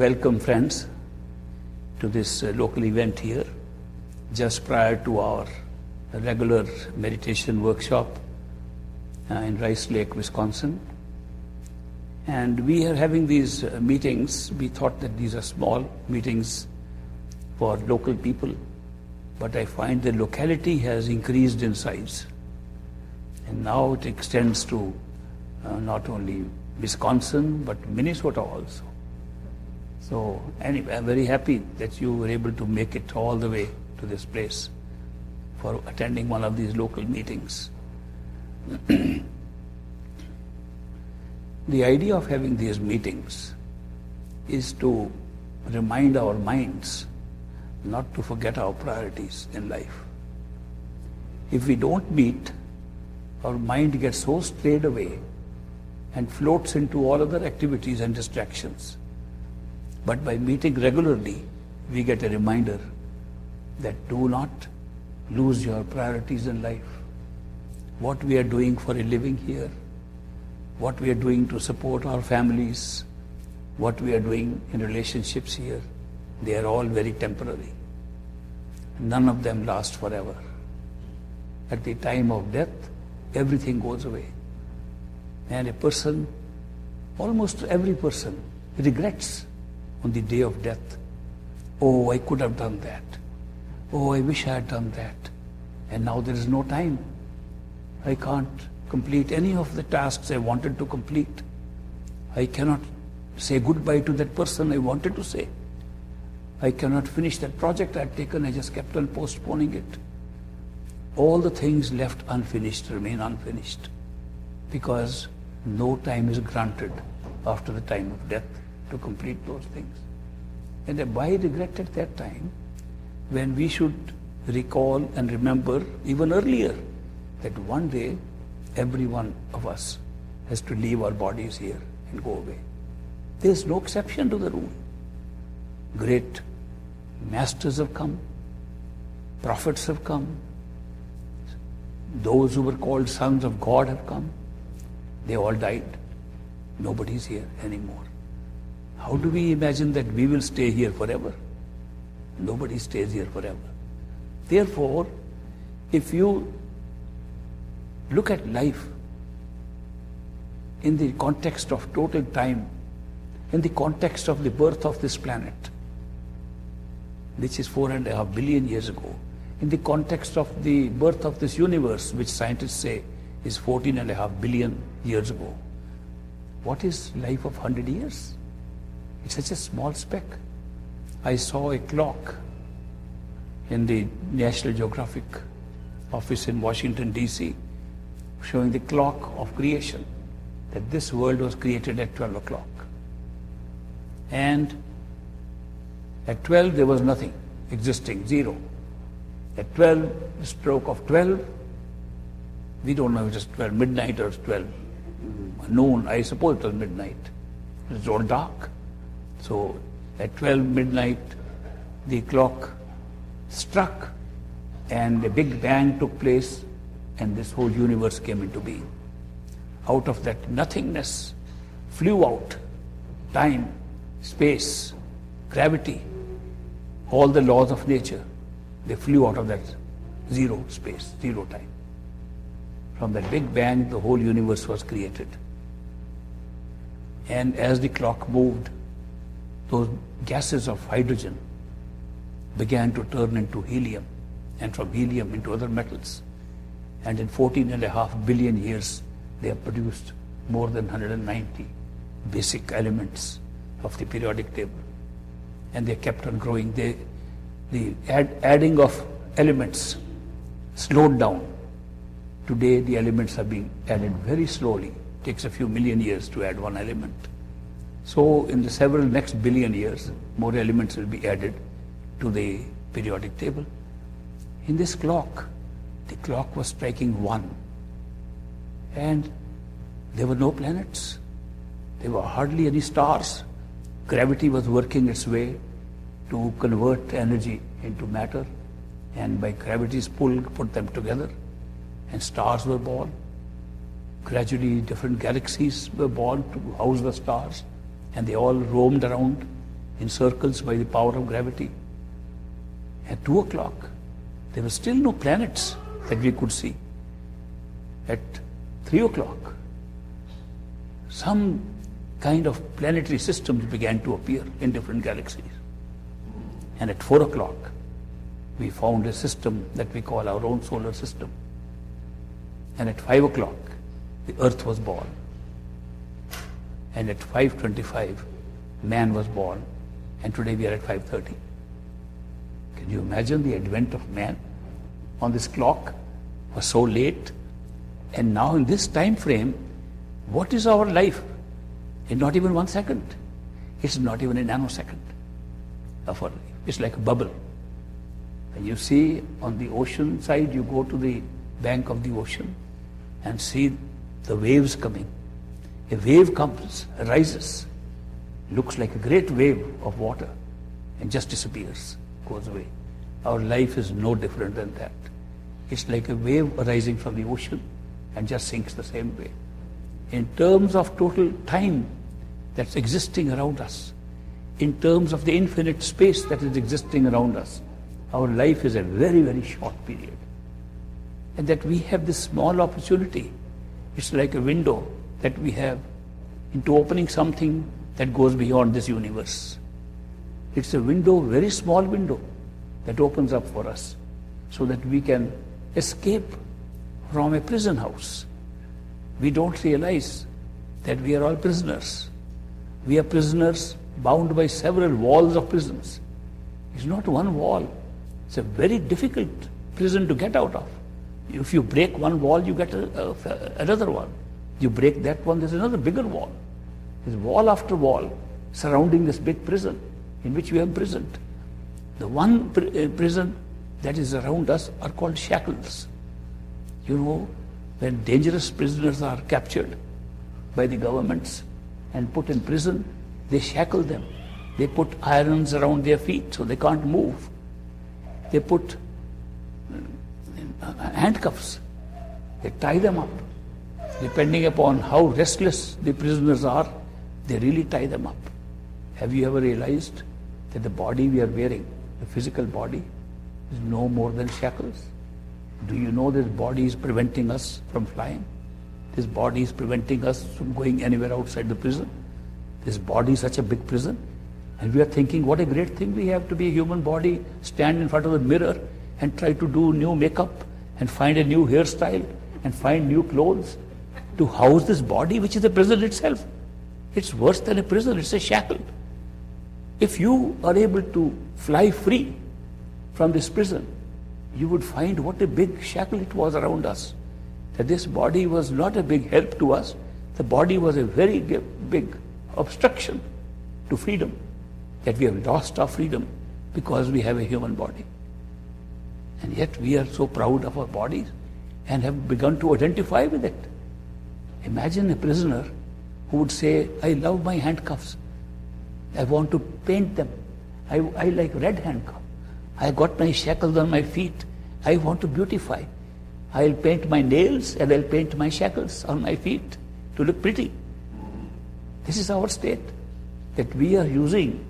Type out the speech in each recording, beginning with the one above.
welcome friends to this local event here, just prior to our regular meditation workshop in Rice Lake, Wisconsin. And we are having these meetings. We thought that these are small meetings for local people, but I find the locality has increased in size. And now it extends to not only Wisconsin, but Minnesota also. So anyway, I'm very happy that you were able to make it all the way to this place for attending one of these local meetings. The idea of having these meetings is to remind our minds not to forget our priorities in life. If we don't meet, our mind gets so strayed away and floats into all other activities and distractions. But by meeting regularly, we get a reminder that do not lose your priorities in life. What we are doing for a living here, what we are doing to support our families, what we are doing in relationships here, they are all very temporary. None of them last forever. At the time of death, everything goes away. And a person, almost every person, regrets on the day of death. Oh, I could have done that. Oh, I wish I had done that. And now there is no time. I can't complete any of the tasks I wanted to complete. I cannot say goodbye to that person I wanted to say. I cannot finish that project I had taken. I just kept on postponing it. All the things left unfinished remain unfinished because no time is granted after the time of death to complete those things. And why regret at that time when we should recall and remember even earlier that one day every one of us has to leave our bodies here and go away. There is no exception to the rule. Great masters have come, prophets have come, those who were called sons of God have come. They all died. Nobody is here anymore. How do we imagine that we will stay here forever? Nobody stays here forever. Therefore, if you look at life in the context of total time, in the context of the birth of this planet, which is 4.5 billion years ago, in the context of the birth of this universe, which scientists say is 14.5 billion years ago, what is life of 100 years? It's such a small speck. I saw a clock in the National Geographic office in Washington, D.C., showing the clock of creation, that this world was created at 12 o'clock. And at 12 there was nothing existing, zero. At 12, the stroke of 12, we don't know if it's 12 midnight or 12 noon. I suppose it was midnight. It was all dark. So at 12 midnight, the clock struck and a big bang took place and this whole universe came into being. Out of that nothingness flew out time, space, gravity, all the laws of nature. They flew out of that zero space, zero time. From that big bang, the whole universe was created. And as the clock moved, those gases of hydrogen began to turn into helium, and from helium into other metals. And in 14.5 billion years, they have produced more than 190 basic elements of the periodic table. And they kept on growing. The adding of elements slowed down. Today, the elements are being added very slowly. It takes a few million years to add one element. So in the several next billion years, more elements will be added to the periodic table. In this clock, the clock was striking 1. And there were no planets. There were hardly any stars. Gravity was working its way to convert energy into matter, and by gravity's pull, put them together, and stars were born. Gradually, different galaxies were born to house the stars, and they all roamed around in circles by the power of gravity. At 2 o'clock, there were still no planets that we could see. At 3 o'clock, some kind of planetary systems began to appear in different galaxies. And at 4 o'clock, we found a system that we call our own solar system. And at 5 o'clock, the Earth was born. And at 5:25, man was born. And today we are at 5:30. Can you imagine the advent of man on this clock was so late? And now in this time frame, what is our life? In not even 1 second. It's not even a nanosecond of our life. It's like a bubble. And you see on the ocean side, you go to the bank of the ocean and see the waves coming. A wave comes, rises, looks like a great wave of water and just disappears, goes away. Our life is no different than that. It's like a wave arising from the ocean and just sinks the same way. In terms of total time that's existing around us, in terms of the infinite space that is existing around us, our life is a very, very short period. And that we have this small opportunity. It's like a window that we have into opening something that goes beyond this universe. It's a window, very small window, that opens up for us so that we can escape from a prison house. We don't realize that we are all prisoners. We are prisoners bound by several walls of prisons. It's not one wall. It's a very difficult prison to get out of. If you break one wall, you get another one. You break that one, there's another bigger wall. There's wall after wall surrounding this big prison in which we are imprisoned. The one prison that is around us are called shackles. You know, when dangerous prisoners are captured by the governments and put in prison, they shackle them. They put irons around their feet so they can't move. They put handcuffs. They tie them up. Depending upon how restless the prisoners are, they really tie them up. Have you ever realized that the body we are wearing, the physical body, is no more than shackles? Do you know this body is preventing us from flying? This body is preventing us from going anywhere outside the prison. This body is such a big prison. And we are thinking, what a great thing we have to be a human body, stand in front of the mirror and try to do new makeup and find a new hairstyle and find new clothes to house this body, which is a prison itself. It's worse than a prison, it's a shackle. If you are able to fly free from this prison, you would find what a big shackle it was around us. That this body was not a big help to us. The body was a very big obstruction to freedom. That we have lost our freedom because we have a human body. And yet we are so proud of our bodies and have begun to identify with it. Imagine a prisoner who would say, I love my handcuffs. I want to paint them. I like red handcuffs. I got my shackles on my feet. I want to beautify. I'll paint my nails and I'll paint my shackles on my feet to look pretty. This is our state. That we are using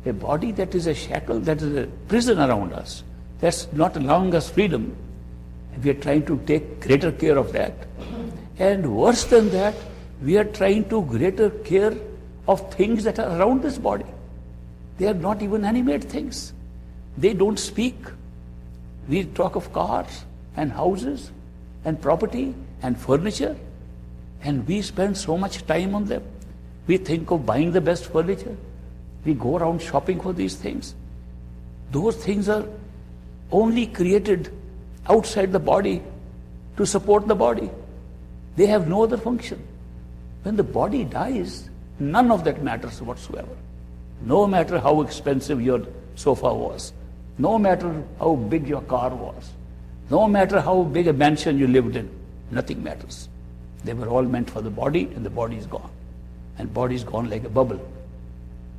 a body that is a shackle, that is a prison around us. That's not allowing us freedom. And we are trying to take greater care of that. And worse than that, we are trying to greater care of things that are around this body. They are not even animate things. They don't speak. We talk of cars and houses and property and furniture, and we spend so much time on them. We think of buying the best furniture. We go around shopping for these things. Those things are only created outside the body to support the body. They have no other function. When the body dies, none of that matters whatsoever. No matter how expensive your sofa was, no matter how big your car was, no matter how big a mansion you lived in, nothing matters. They were all meant for the body, and the body is gone. And body is gone like a bubble.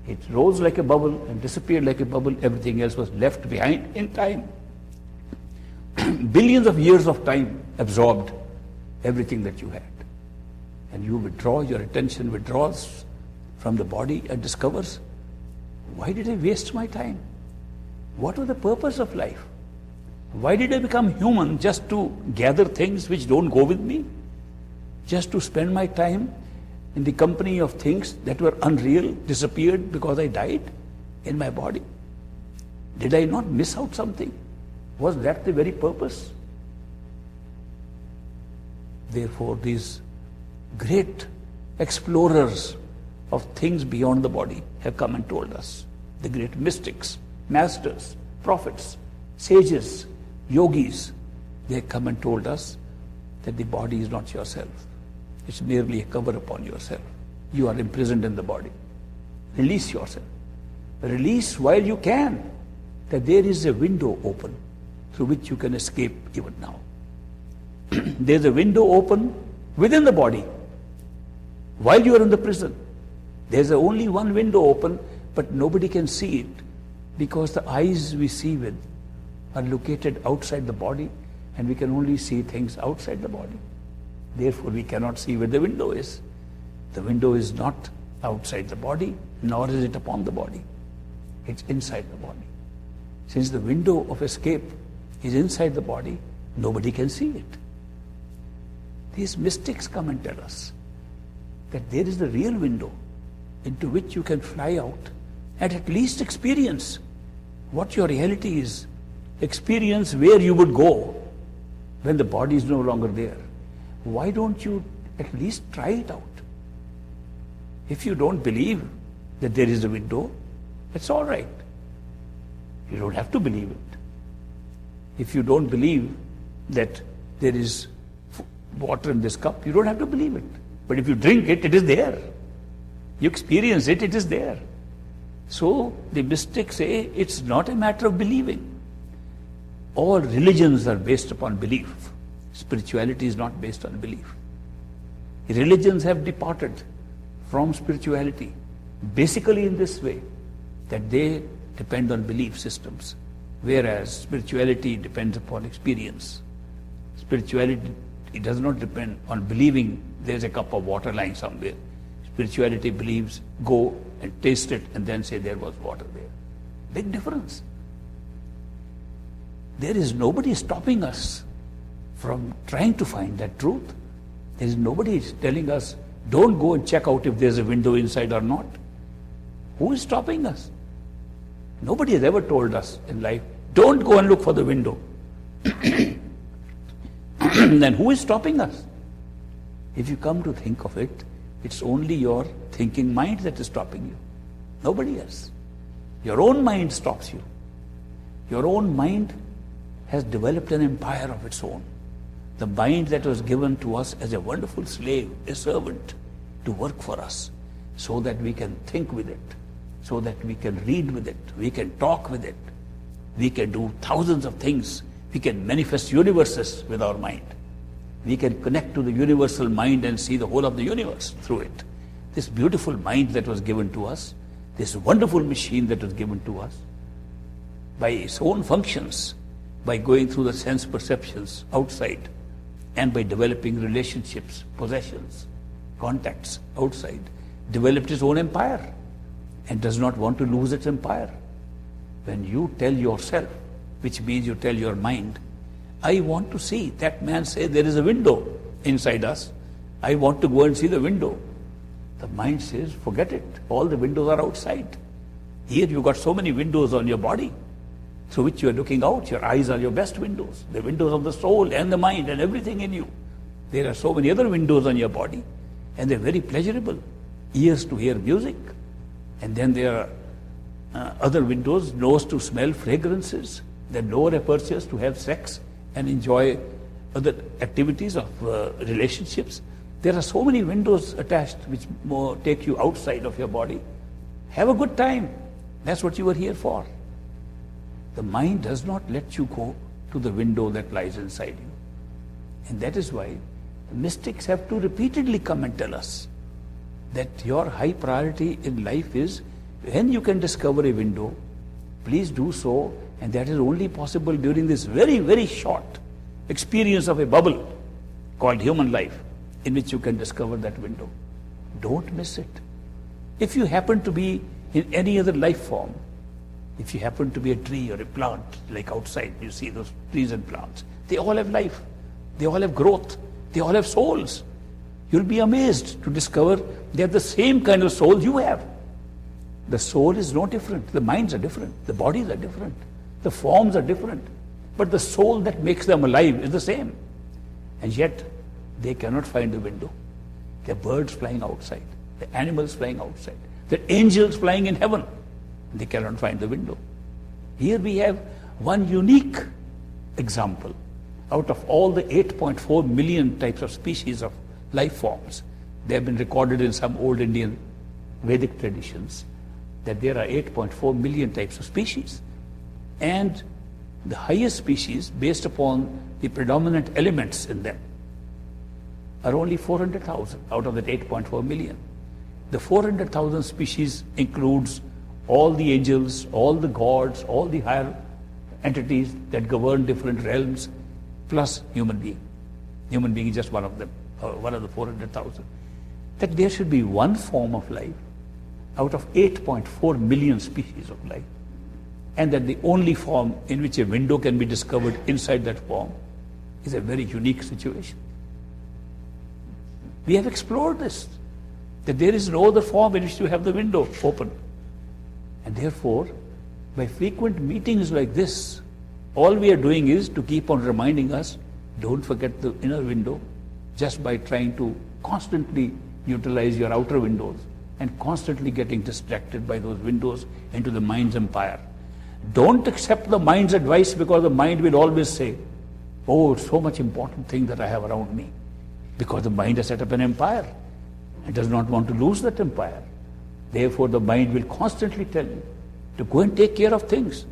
It rose like a bubble and disappeared like a bubble. Everything else was left behind in time. Billions of years of time absorbed everything that you had. And you withdraw, your attention withdraws from the body and discovers Why did I waste my time? What was the purpose of life? Why did I become human? Just to gather things which don't go with me? Just to spend my time in the company of things that were unreal, disappeared because I died in my body? Did I not miss out something? Was that the very purpose? Therefore, these great explorers of things beyond the body have come and told us. The great mystics, masters, prophets, sages, yogis, they have come and told us that the body is not yourself. It's merely a cover upon yourself. You are imprisoned in the body. Release yourself. Release while you can, that there is a window open through which you can escape even now. There's a window open within the body while you are in the prison. There's only one window open, but nobody can see it because the eyes we see with are located outside the body, and we can only see things outside the body. Therefore, we cannot see where the window is. The window is not outside the body, nor is it upon the body. It's inside the body. Since the window of escape is inside the body, nobody can see it. These mystics come and tell us that there is the real window into which you can fly out and at least experience what your reality is. Experience where you would go when the body is no longer there. Why don't you at least try it out? If you don't believe that there is a window, it's all right. You don't have to believe it. If you don't believe that there is water in this cup, you don't have to believe it. But if you drink it, it is there. You experience it, it is there. So the mystics say it's not a matter of believing. All religions are based upon belief. Spirituality is not based on belief. Religions have departed from spirituality basically in this way, that they depend on belief systems, whereas spirituality depends upon experience. Spirituality, it does not depend on believing there's a cup of water lying somewhere. Spirituality believes, go and taste it and then say there was water there. Big difference. There is nobody stopping us from trying to find that truth. There is nobody telling us, don't go and check out if there's a window inside or not. Who is stopping us? Nobody has ever told us in life, don't go and look for the window. Then who is stopping us? If you come to think of it, it's only your thinking mind that is stopping you. Nobody else. Your own mind stops you. Your own mind has developed an empire of its own. The mind that was given to us as a wonderful slave, a servant, to work for us, so that we can think with it, so that we can read with it, we can talk with it, we can do thousands of things, we can manifest universes with our mind. We can connect to the universal mind and see the whole of the universe through it. This beautiful mind that was given to us, this wonderful machine that was given to us, by its own functions, by going through the sense perceptions outside, and by developing relationships, possessions, contacts outside, developed its own empire and does not want to lose its empire. When you tell yourself, which means you tell your mind, I want to see, that man says there is a window inside us, I want to go and see the window. The mind says, forget it, all the windows are outside. Here you got so many windows on your body through which you are looking out. Your eyes are your best windows, the windows of the soul and the mind and everything in you. There are so many other windows on your body, and they're very pleasurable. Ears to hear music, and then there are other windows, nose to smell fragrances, then lower apertures to have sex and enjoy other activities of relationships. There are so many windows attached which more take you outside of your body. Have a good time. That's what you were here for. The mind does not let you go to the window that lies inside you. And that is why the mystics have to repeatedly come and tell us that your high priority in life is, when you can discover a window, please do so, and that is only possible during this very, very short experience of a bubble called human life, in which you can discover that window. Don't miss it. If you happen to be in any other life form. If you happen to be a tree or a plant, like outside, you see those trees and plants. They all have life. They all have growth. They all have souls. You'll be amazed to discover they have the same kind of soul you have. The soul is no different. The minds are different. The bodies are different. The forms are different. But the soul that makes them alive is the same. And yet, they cannot find the window. There are birds flying outside. There are animals flying outside. There are angels flying in heaven. They cannot find the window. Here we have one unique example. Out of all the 8.4 million types of species of life forms, they have been recorded in some old Indian Vedic traditions, that there are 8.4 million types of species. And the highest species, based upon the predominant elements in them, are only 400,000 out of that 8.4 million. The 400,000 species includes all the angels, all the gods, all the higher entities that govern different realms, plus human being. Human being is just one of them, one of the 400,000. That there should be one form of life out of 8.4 million species of life, and that the only form in which a window can be discovered inside that form is a very unique situation. We have explored this, that there is no other form in which to have the window open. And therefore, by frequent meetings like this, all we are doing is to keep on reminding us, don't forget the inner window, just by trying to constantly utilize your outer windows and constantly getting distracted by those windows into the mind's empire. Don't accept the mind's advice, because the mind will always say, oh, it's so much important thing that I have around me. Because the mind has set up an empire. It does not want to lose that empire. Therefore, the mind will constantly tell you to go and take care of things.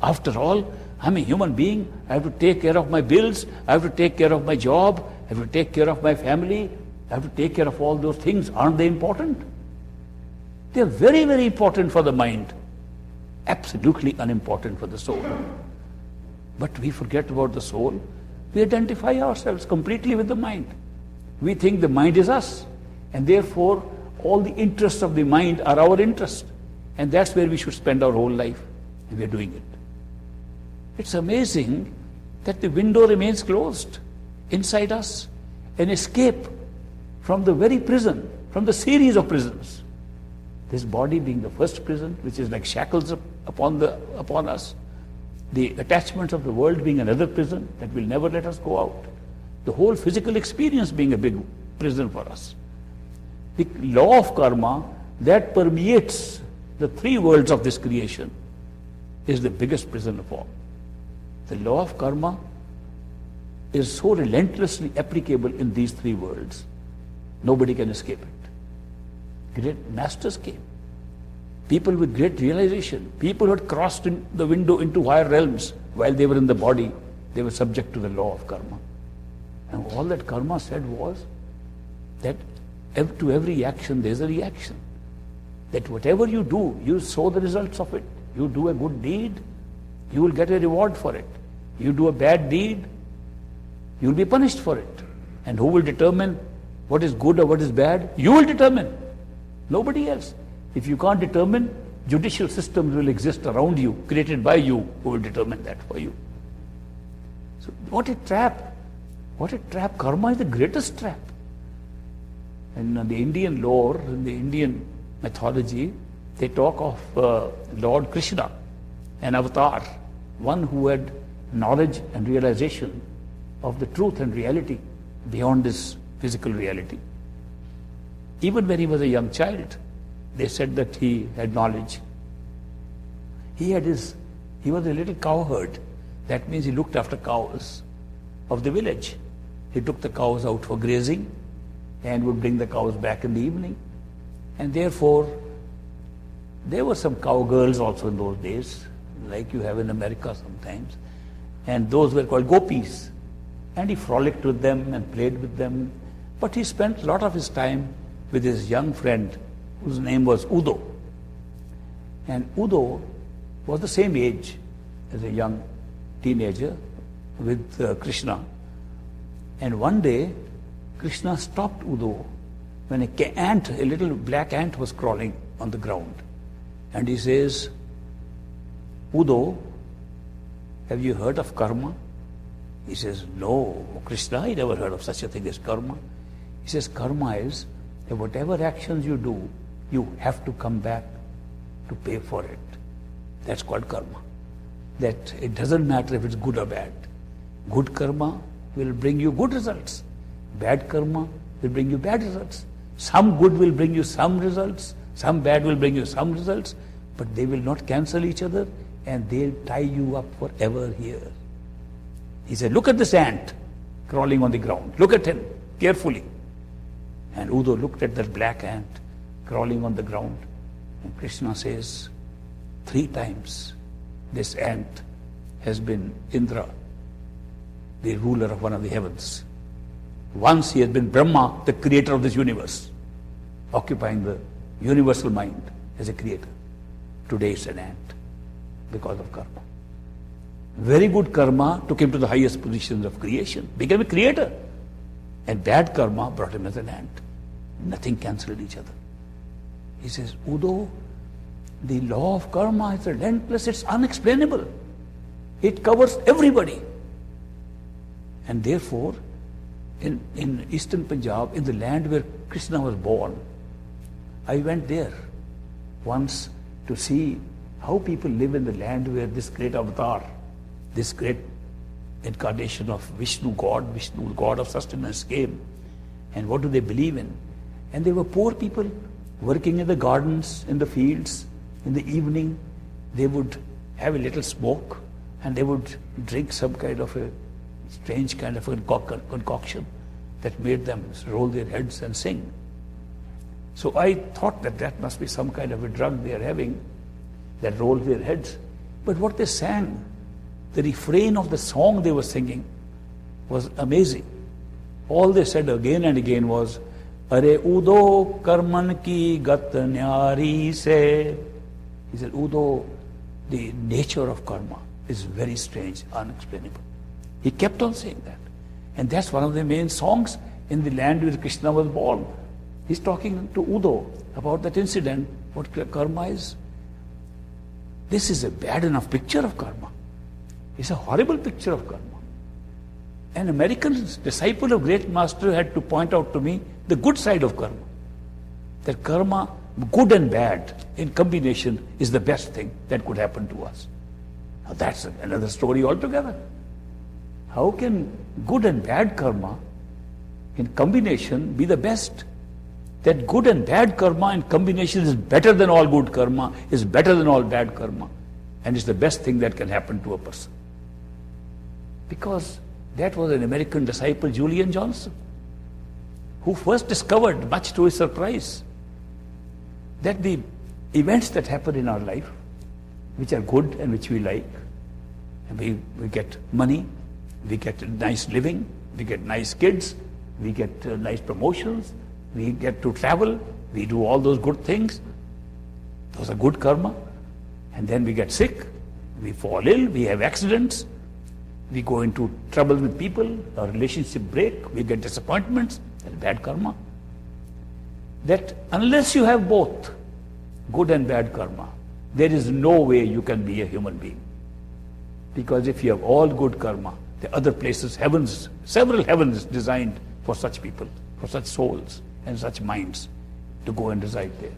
After all, I'm a human being. I have to take care of my bills. I have to take care of my job. I have to take care of my family. I have to take care of all those things. Aren't they important? They are very, very important for the mind. Absolutely unimportant for the soul. But we forget about the soul. We identify ourselves completely with the mind. We think the mind is us. And therefore, all the interests of the mind are our interest. And that's where we should spend our whole life. And we are doing it. It's amazing that the window remains closed inside us, an escape from the very prison, from the series of prisons. This body being the first prison, which is like shackles upon us. The attachments of the world being another prison that will never let us go out. The whole physical experience being a big prison for us. The law of karma that permeates the three worlds of this creation is the biggest prison of all. The law of karma is so relentlessly applicable in these three worlds. Nobody can escape it. Great masters came. People with great realization. People who had crossed in the window into higher realms while they were in the body, they were subject to the law of karma. And all that karma said was that to every action there is a reaction. That whatever you do, you sow the results of it. You do a good deed, you will get a reward for it. You do a bad deed, you will be punished for it. And who will determine what is good or what is bad? You will determine. Nobody else. If you can't determine, judicial systems will exist around you, created by you, who will determine that for you. So what a trap. What a trap. Karma is the greatest trap. And in the Indian lore, in the Indian mythology, they talk of Lord Krishna, an avatar, one who had knowledge and realization of the truth and reality beyond this physical reality. Even when he was a young child, they said that he had knowledge. He was a little cowherd. That means he looked after cows of the village. He took the cows out for grazing and would bring the cows back in the evening. And therefore, there were some cowgirls also in those days, like you have in America sometimes. And those were called gopis. And he frolicked with them and played with them. But he spent a lot of his time with his young friend, whose name was Udo. And Udo was the same age as a young teenager with Krishna. And one day, Krishna stopped Udo when a little black ant was crawling on the ground. And he says, Udo, have you heard of karma? He says, no, Krishna, I never heard of such a thing as karma. He says, karma is that whatever actions you do, you have to come back to pay for it. That's called karma. That it doesn't matter if it's good or bad. Good karma will bring you good results. Bad karma will bring you bad results. Some good will bring you some results, some bad will bring you some results, but they will not cancel each other and they'll tie you up forever here. He said, look at this ant crawling on the ground. Look at him carefully. And Udo looked at that black ant crawling on the ground. And Krishna says, 3 times this ant has been Indra, the ruler of one of the heavens. Once he has been Brahma, the creator of this universe, occupying the universal mind as a creator. Today it's an ant because of karma. Very good karma took him to the highest positions of creation, became a creator. And bad karma brought him as an ant. Nothing cancelled each other. He says, Udo, the law of karma is relentless, it's unexplainable. It covers everybody. And therefore, in eastern Punjab, in the land where Krishna was born, I went there once to see how people live in the land where this great avatar, this great incarnation of Vishnu, God of sustenance came. And what do they believe in? And they were poor people working in the gardens, in the fields. In the evening, they would have a little smoke and they would drink some kind of a strange kind of a concoction that made them roll their heads and sing. So I thought that that must be some kind of a drug they are having that rolls their heads. But what they sang, the refrain of the song they were singing was amazing. All they said again and again was, Are Udo karman ki gat nyari se. He said, Udo, the nature of karma is very strange, unexplainable. He kept on saying that. And that's one of the main songs in the land where Krishna was born. He's talking to Udo about that incident, what karma is. This is a bad enough picture of karma. It's a horrible picture of karma. An American disciple of great master had to point out to me the good side of karma. That karma, good and bad in combination, is the best thing that could happen to us. Now that's another story altogether. How can good and bad karma in combination be the best? That good and bad karma in combination is better than all good karma, is better than all bad karma, and it's the best thing that can happen to a person. Because that was an American disciple, Julian Johnson, who first discovered, much to his surprise, that the events that happen in our life, which are good and which we like, and we get money, we get nice living, we get nice kids, we get nice promotions, we get to travel, we do all those good things. Those are good karma. And then we get sick, we fall ill, we have accidents, we go into trouble with people, our relationship break, we get disappointments, that's bad karma. That unless you have both good and bad karma, there is no way you can be a human being. Because if you have all good karma, the other places, heavens, several heavens designed for such people, for such souls and such minds to go and reside there.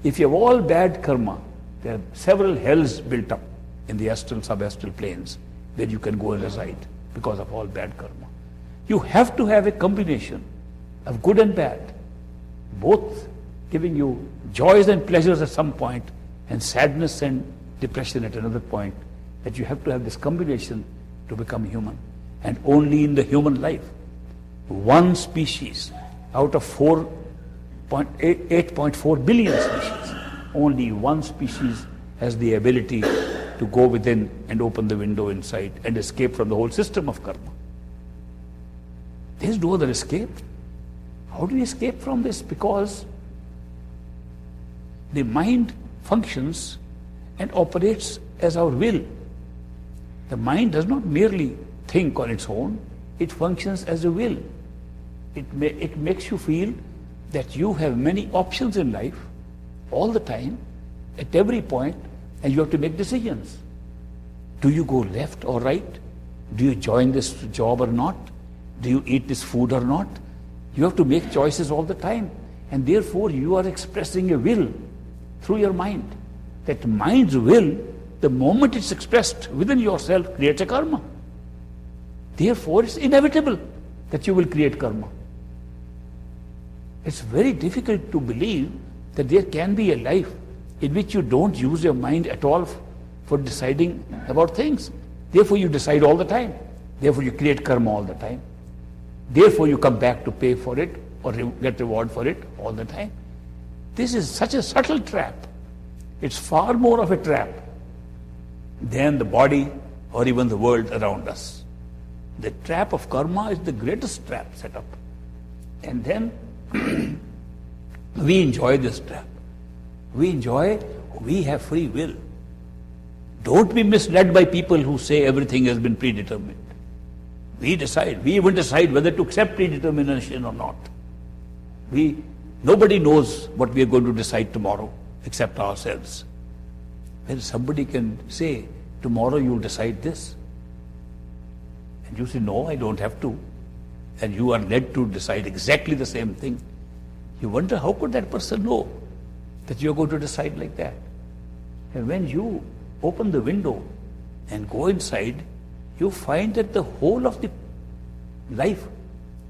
If you have all bad karma, there are several hells built up in the astral, sub-astral planes where you can go and reside because of all bad karma. You have to have a combination of good and bad, both giving you joys and pleasures at some point and sadness and depression at another point, that you have to have this combination to become human. And only in the human life, one species out of 8.4 billion species, only one species has the ability to go within and open the window inside and escape from the whole system of karma. There is no other escape. How do we escape from this? Because the mind functions and operates as our will. The mind does not merely think on its own, it functions as a will. It makes you feel that you have many options in life all the time, at every point, and you have to make decisions. Do you go left or right? Do you join this job or not? Do you eat this food or not? You have to make choices all the time. And therefore, you are expressing a will through your mind. That mind's will, the moment it's expressed within yourself, creates a karma. Therefore, it's inevitable that you will create karma. It's very difficult to believe that there can be a life in which you don't use your mind at all for deciding about things. Therefore, you decide all the time. Therefore, you create karma all the time. Therefore, you come back to pay for it or get reward for it all the time. This is such a subtle trap. It's far more of a trap than the body or even the world around us. The trap of karma is the greatest trap set up. And then we enjoy this trap. We have free will. Don't be misled by people who say everything has been predetermined. We decide. We even decide whether to accept predetermination or not. Nobody knows what we are going to decide tomorrow except ourselves. When somebody can say, tomorrow you'll decide this. And you say, no, I don't have to. And you are led to decide exactly the same thing. You wonder, how could that person know that you're going to decide like that? And when you open the window and go inside, you find that the whole of the life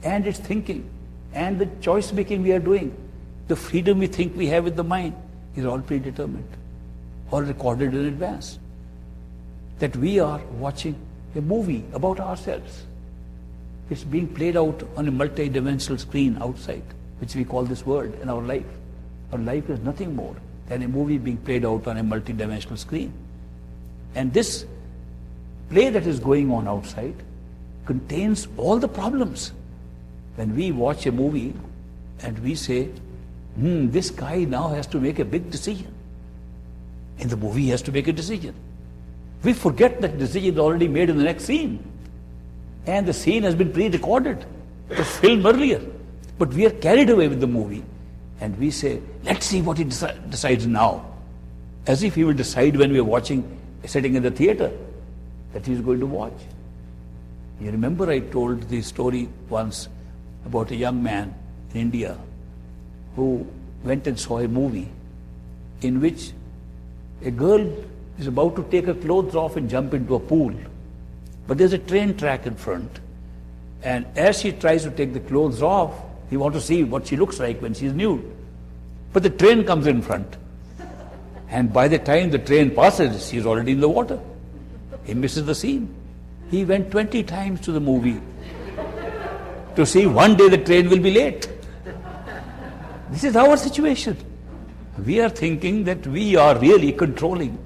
and its thinking and the choice making we are doing, the freedom we think we have with the mind, is all predetermined, all recorded in advance. That we are watching a movie about ourselves. It's being played out on a multi-dimensional screen outside, which we call this world in our life. Our life is nothing more than a movie being played out on a multi-dimensional screen. And this play that is going on outside contains all the problems. When we watch a movie and we say, this guy now has to make a big decision. In the movie, he has to make a decision. We forget that decision is already made in the next scene. And the scene has been pre-recorded. It was filmed earlier. But we are carried away with the movie. And we say, let's see what he decides now. As if he will decide when we are watching, sitting in the theater, that he is going to watch. You remember I told the story once about a young man in India who went and saw a movie in which a girl is about to take her clothes off and jump into a pool. But there's a train track in front. And as she tries to take the clothes off, he wants to see what she looks like when she's nude. But the train comes in front. And by the time the train passes, she's already in the water. He misses the scene. He went 20 times to the movie to see one day the train will be late. This is our situation. We are thinking that we are really controlling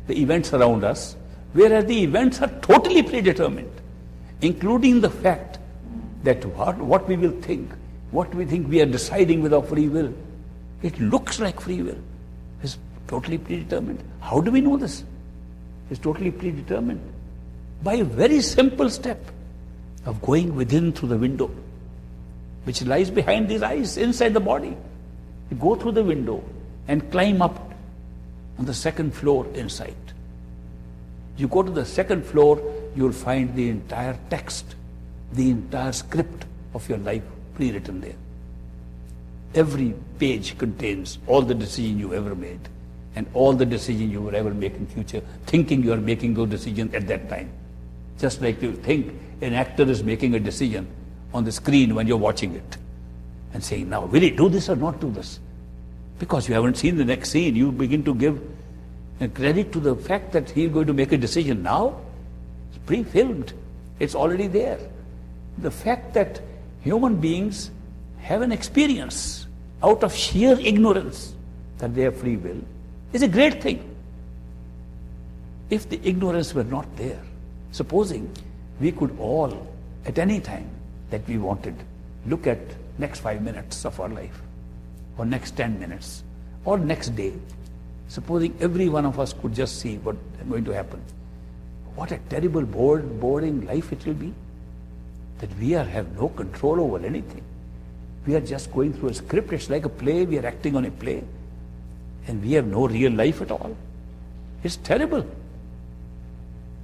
the events around us, whereas the events are totally predetermined, including the fact that what we will think, what we think we are deciding with our free will, it looks like free will. It's totally predetermined. How do we know this? It's totally predetermined. By a very simple step of going within through the window, which lies behind these eyes, inside the body. You go through the window and climb up on the second floor inside. You go to the second floor, you'll find the entire text, the entire script of your life pre-written there. Every page contains all the decisions you ever made and all the decisions you will ever make in future, thinking you are making those decisions at that time. Just like you think an actor is making a decision on the screen when you're watching it and saying, now, will he do this or not do this? Because you haven't seen the next scene, you begin to give credit to the fact that he's going to make a decision now. It's pre-filmed. It's already there. The fact that human beings have an experience out of sheer ignorance that they have free will is a great thing. If the ignorance were not there, supposing we could all, at any time that we wanted, look at next 5 minutes of our life, or next 10 minutes, or next day, supposing every one of us could just see what is going to happen, what a terrible, boring life it will be. That we have no control over anything. We are just going through a script. It's like a play. We are acting on a play. and we have no real life at all. It's terrible.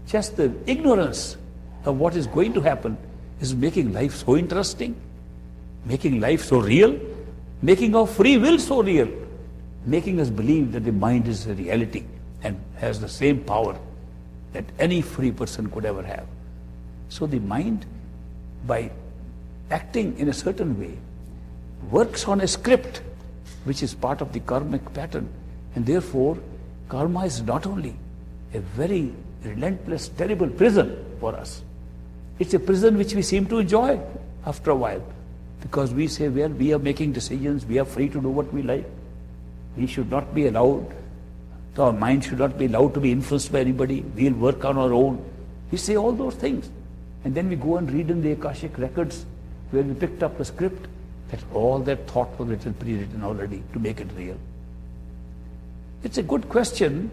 Just the ignorance of what is going to happen is making life so interesting, making life so real, making our free will so real, making us believe that the mind is a reality and has the same power that any free person could ever have. So the mind, by acting in a certain way, works on a script which is part of the karmic pattern, and therefore karma is not only a very relentless, terrible prison for us, it's a prison which we seem to enjoy after a while, because we say, well, we are making decisions, we are free to do what we like, we should not be allowed, our mind should not be allowed to be influenced by anybody, we'll work on our own. We say all those things, and then we go and read in the Akashic records where we picked up a script that all that thought was written, pre-written already to make it real. It's a good question.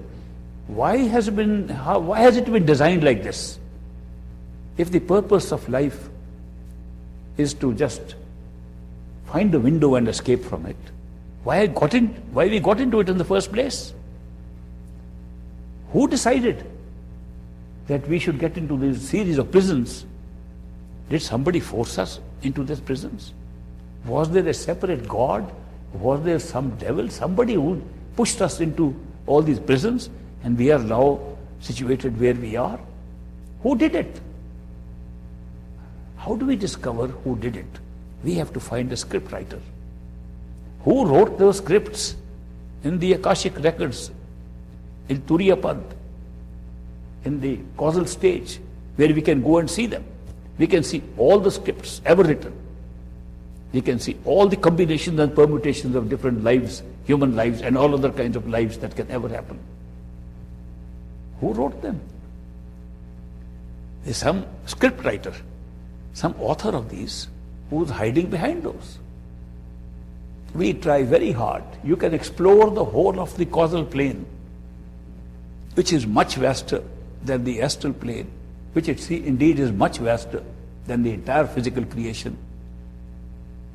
Why has it been designed like this? If the purpose of life is to just find a window and escape from it, why we got into it in the first place? Who decided that we should get into this series of prisons? Did somebody force us into these prisons? Was there a separate God? Was there some devil, somebody who pushed us into all these prisons, and we are now situated where we are? Who did it? How do we discover who did it? We have to find a script writer. Who wrote those scripts in the Akashic records, in Turiya Pad, in the causal stage, where we can go and see them? We can see all the scripts ever written. We can see all the combinations and permutations of different lives, human lives, and all other kinds of lives that can ever happen. Who wrote them? There's some script writer, some author of these, who's hiding behind those. We try very hard. You can explore the whole of the causal plane, which is much vaster than the astral plane, which indeed is much vaster than the entire physical creation.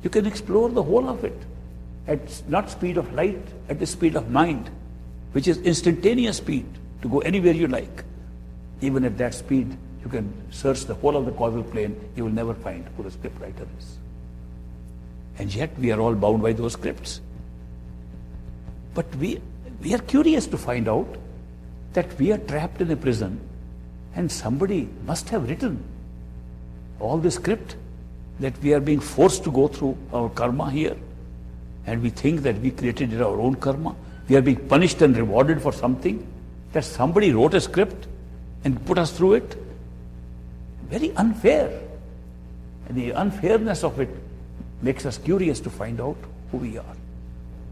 You can explore the whole of it at not speed of light, at the speed of mind, which is instantaneous speed to go anywhere you like. Even at that speed, you can search the whole of the causal plane, you will never find who the script writer is. And yet we are all bound by those scripts. But we are curious to find out that we are trapped in a prison, and somebody must have written all the script, that we are being forced to go through our karma here, and we think that we created our own karma. We are being punished and rewarded for something, that somebody wrote a script and put us through it. Very unfair. And the unfairness of it makes us curious to find out who we are.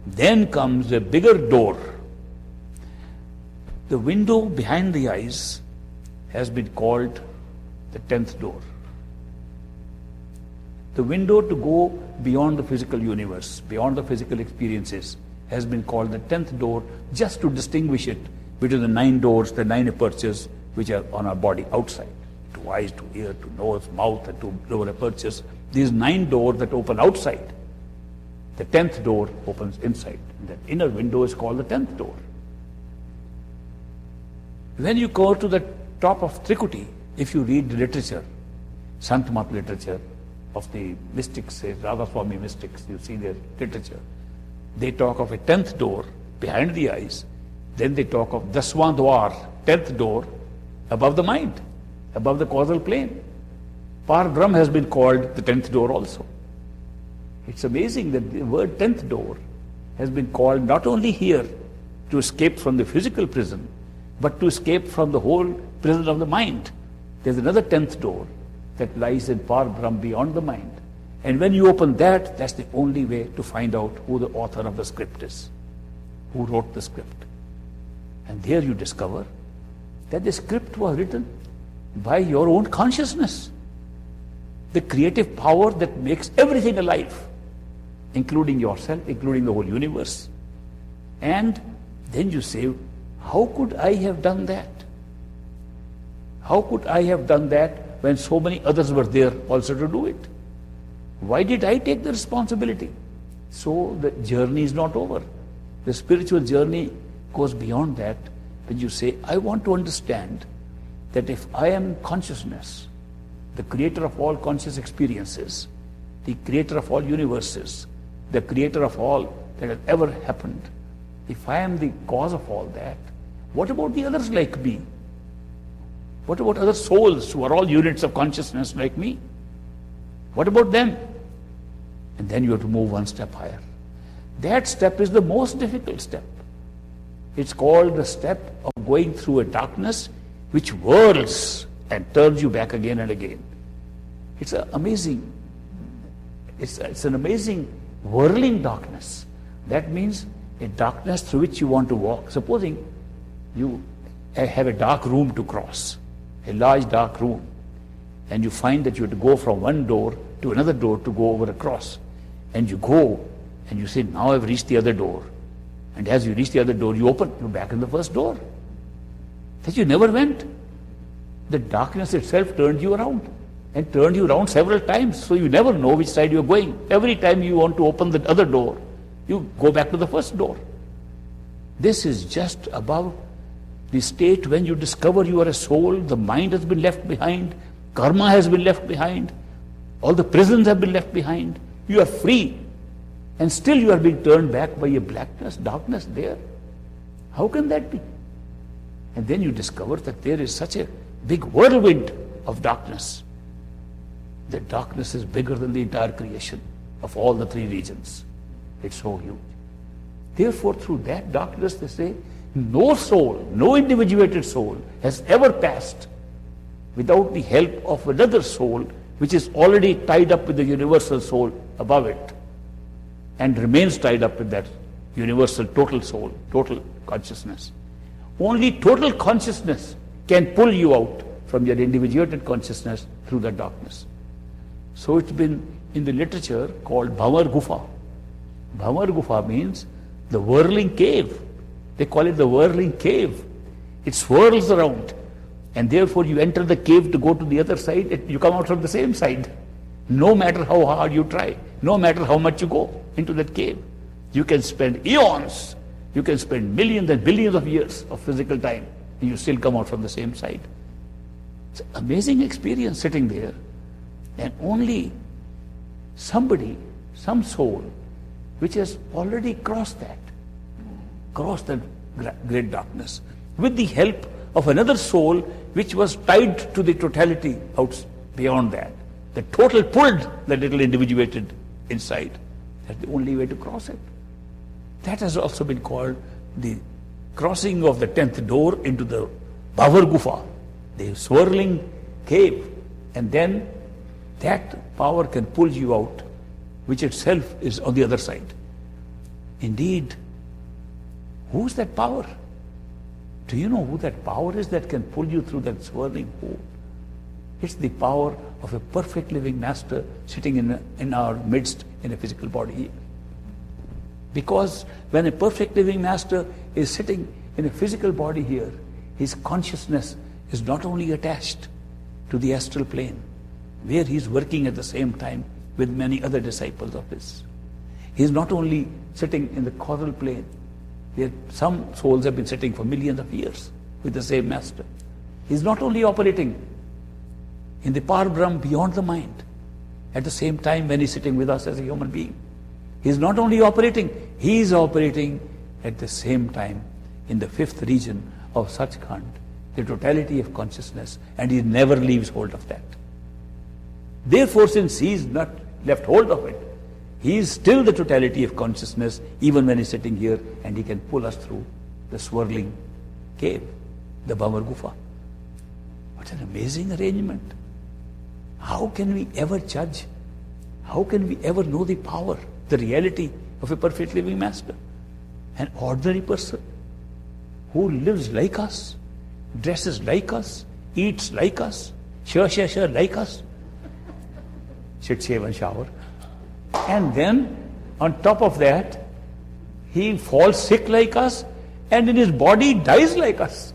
Then comes a bigger door. The window behind the eyes has been called the 10th door. The window to go beyond the physical universe, beyond the physical experiences, has been called the 10th door, just to distinguish it between the 9 doors, the 9 apertures which are on our body outside, to eyes, to ear, to nose, mouth, and to lower apertures. These 9 doors that open outside, the 10th door opens inside. And that inner window is called the 10th door. When you go to the top of Trikuti, if you read the literature, Sant Mat literature of the mystics, say Radha Swami mystics, you see their literature, they talk of a 10th door behind the eyes, then they talk of Daswan Dwar, 10th door above the mind, above the causal plane. Par Brahm has been called the 10th door also. It's amazing that the word 10th door has been called not only here to escape from the physical prison, but to escape from the whole prison of the mind. There's another 10th door that lies in Par Brahm beyond the mind. And when you open that, that's the only way to find out who the author of the script is, who wrote the script. And there you discover that the script was written by your own consciousness, the creative power that makes everything alive, including yourself, including the whole universe. And then you say, how could I have done that? How could I have done that when so many others were there also to do it? Why did I take the responsibility? So the journey is not over. The spiritual journey goes beyond that when you say, I want to understand that if I am consciousness, the creator of all conscious experiences, the creator of all universes, the creator of all that has ever happened, if I am the cause of all that, what about the others like me? What about other souls who are all units of consciousness like me? What about them? And then you have to move one step higher. That step is the most difficult step. It's called the step of going through a darkness which whirls and turns you back again and again. It's an amazing whirling darkness. That means a darkness through which you want to walk. Supposing you have a dark room to cross, a large dark room, and you find that you have to go from one door to another door to go over a cross. And you go and you say, now I've reached the other door. And as you reach the other door, you're back in the first door. That you never went. The darkness itself turned you around and turned you around several times. So you never know which side you're going. Every time you want to open the other door, you go back to the first door. This is just above the state when you discover you are a soul, the mind has been left behind, karma has been left behind, all the prisons have been left behind, you are free, and still you are being turned back by a blackness, darkness there. How can that be? And then you discover that there is such a big whirlwind of darkness. The darkness is bigger than the entire creation of all the three regions. It's so huge. Therefore, through that darkness, they say, no soul, no individuated soul has ever passed without the help of another soul which is already tied up with the universal soul above it and remains tied up with that universal total soul, total consciousness. Only total consciousness can pull you out from your individuated consciousness through the darkness. So it's been in the literature called Bhamar Gufa. Bhamar Gufa means the whirling cave. They call it the whirling cave. It swirls around, and therefore you enter the cave to go to the other side, you come out from the same side. No matter how hard you try, no matter how much you go into that cave. You can spend eons, you can spend millions and billions of years of physical time, and you still come out from the same side. It's an amazing experience sitting there, and only somebody, some soul, which has already crossed that great darkness, with the help of another soul which was tied to the totality out beyond that. The total pulled the little individuated inside. That's the only way to cross it. That has also been called the crossing of the 10th door into the Bhavar Gufa, the swirling cave. And then that power can pull you out, which itself is on the other side. Indeed, who's that power? Do you know who that power is that can pull you through that swirling hole? It's the power of a perfect living master sitting in our midst in a physical body. Because when a perfect living master is sitting in a physical body here, his consciousness is not only attached to the astral plane, where he's working at the same time with many other disciples of his. He's not only sitting in the causal plane, where some souls have been sitting for millions of years with the same master. He's not only operating in the Par Brahm beyond the mind, at the same time when he's sitting with us as a human being. He's not only operating, he is operating at the same time in the fifth region of Sachkhand, the totality of consciousness, and he never leaves hold of that. Therefore, since he is not left hold of it, he is still the totality of consciousness even when he's sitting here, and he can pull us through the swirling cave, the Bhamar Gufa. What an amazing arrangement. How can we ever judge? How can we ever know the power, the reality of a perfect living master? An ordinary person who lives like us, dresses like us, eats like us, sure like us, should shave and shower. And then, on top of that, he falls sick like us, and in his body dies like us.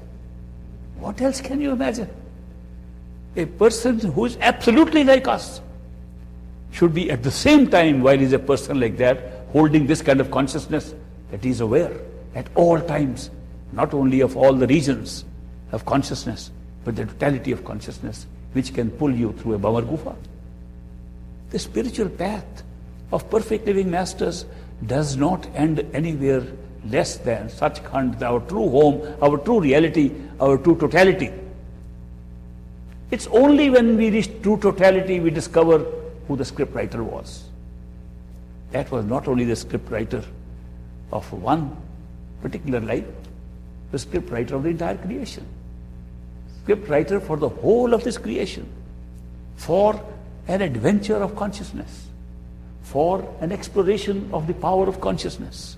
What else can you imagine? A person who is absolutely like us should be at the same time, while he's a person like that, holding this kind of consciousness that he is aware at all times, not only of all the regions of consciousness, but the totality of consciousness, which can pull you through a Bhamar Gufa. The spiritual path of perfect living masters does not end anywhere less than Sachkhand, our true home, our true reality, our true totality. It's only when we reach true totality we discover who the script writer was. That was not only the script writer of one particular life, the script writer of the entire creation. Script writer for the whole of this creation, for an adventure of consciousness, for an exploration of the power of consciousness.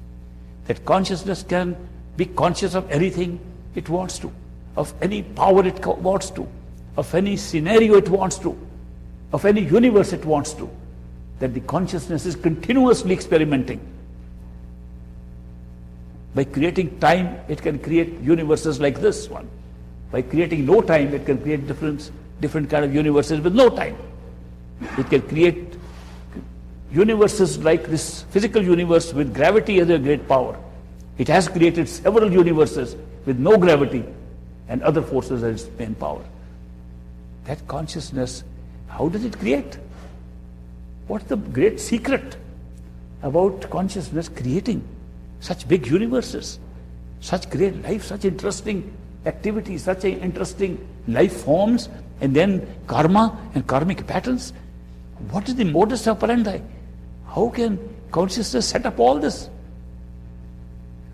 That consciousness can be conscious of anything it wants to, of any power it wants to, of any scenario it wants to, of any universe it wants to. That the consciousness is continuously experimenting. By creating time, it can create universes like this one. By creating no time, it can create different kind of universes with no time. It can create universes like this physical universe with gravity as a great power. It has created several universes with no gravity and other forces as its main power. That consciousness, how does it create? What's the great secret about consciousness creating such big universes, such great life, such interesting activities, such interesting life forms, and then karma and karmic patterns? What is the modus operandi? How can consciousness set up all this?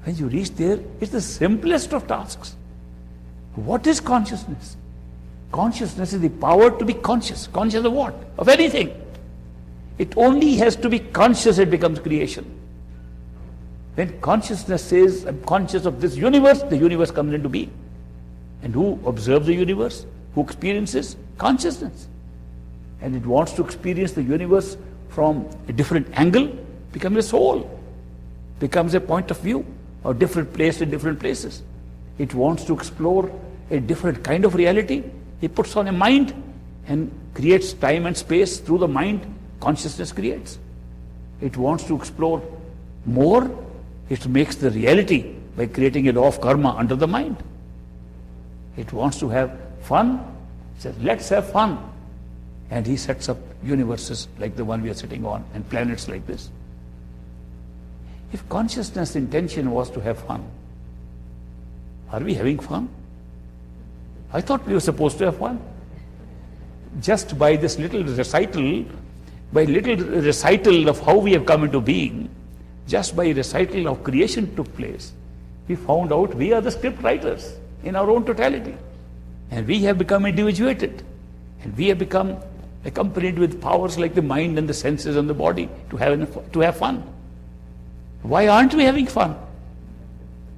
When you reach there, it's the simplest of tasks. What is consciousness? Consciousness is the power to be conscious. Conscious of what? Of anything. It only has to be conscious, it becomes creation. When consciousness says, I'm conscious of this universe, the universe comes into being. And who observes the universe? Who experiences? Consciousness. And it wants to experience the universe from a different angle, becomes a soul, becomes a point of view, or different place in different places. It wants to explore a different kind of reality. It puts on a mind and creates time and space through the mind. Consciousness creates. It wants to explore more. It makes the reality by creating a law of karma under the mind. It wants to have fun. It says, let's have fun. And he sets up universes like the one we are sitting on and planets like this. If consciousness' intention was to have fun, are we having fun? I thought we were supposed to have fun. Just by this little recital of how we have come into being, just by recital of creation took place, we found out we are the script writers in our own totality. And we have become individuated. And we have become accompanied with powers like the mind and the senses and the body to have fun. Why aren't we having fun?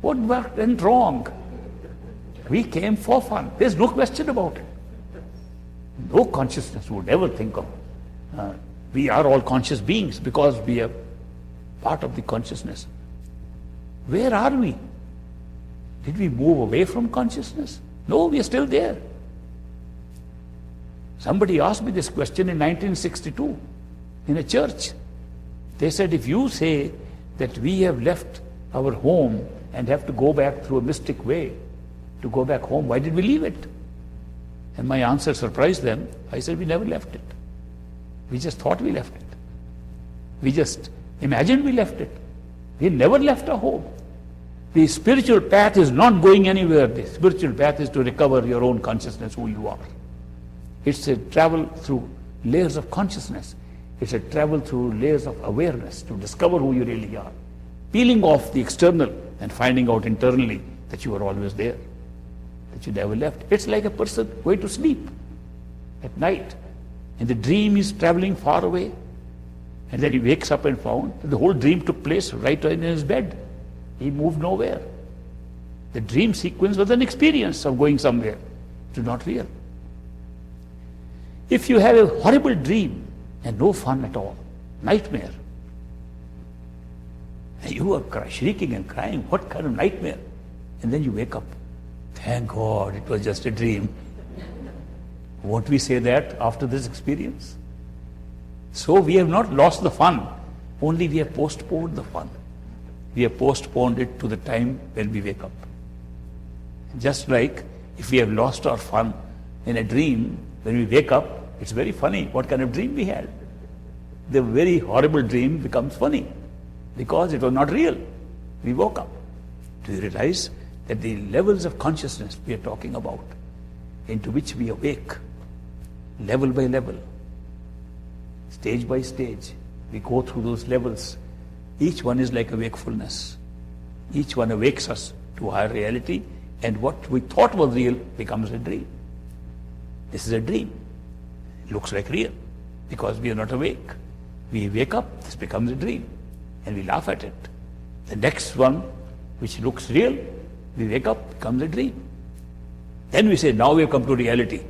What went wrong? We came for fun. There's no question about it. No consciousness would ever think of we are all conscious beings because we are part of the consciousness. Where are we? Did we move away from consciousness? No, we are still there. Somebody asked me this question in 1962 in a church. They said, if you say that we have left our home and have to go back through a mystic way to go back home, why did we leave it? And my answer surprised them. I said, we never left it. We just thought we left it. We just imagined we left it. We never left our home. The spiritual path is not going anywhere. The spiritual path is to recover your own consciousness, who you are. It's a travel through layers of consciousness. It's a travel through layers of awareness to discover who you really are. Peeling off the external and finding out internally that you are always there, that you never left. It's like a person going to sleep at night. And the dream is traveling far away. And then he wakes up and found that the whole dream took place right in his bed. He moved nowhere. The dream sequence was an experience of going somewhere. It was not real. If you have a horrible dream and no fun at all, nightmare, and you are shrieking and crying, what kind of nightmare? And then you wake up. Thank God it was just a dream. Won't we say that after this experience? So we have not lost the fun, only we have postponed the fun. we have postponed it to the time when we wake up. Just like if we have lost our fun in a dream, when we wake up, it's very funny what kind of dream we had. The very horrible dream becomes funny because it was not real. We woke up. Do you realize that the levels of consciousness we are talking about, into which we awake, level by level, stage by stage, we go through those levels. Each one is like a wakefulness. Each one awakes us to our reality, and what we thought was real becomes a dream. This is a dream. It looks like real because we are not awake. We wake up, this becomes a dream, and we laugh at it. The next one, which looks real, we wake up, becomes a dream. Then we say, now we have come to reality,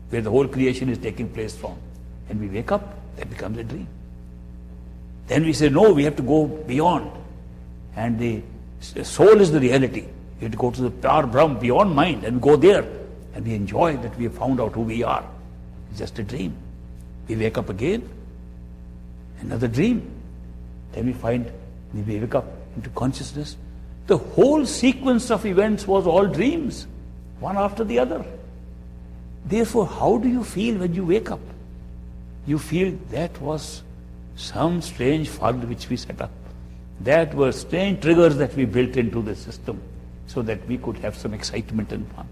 where the whole creation is taking place from. And we wake up, that becomes a dream. Then we say, no, we have to go beyond. And the soul is the reality. We have to go to the power Brahm, beyond mind, and we go there. And we enjoy that we have found out who we are. It's just a dream. We wake up again, another dream. Then we find, we wake up into consciousness. The whole sequence of events was all dreams, one after the other. Therefore, how do you feel when you wake up? You feel that was some strange fun which we set up. That were strange triggers that we built into the system so that we could have some excitement and fun.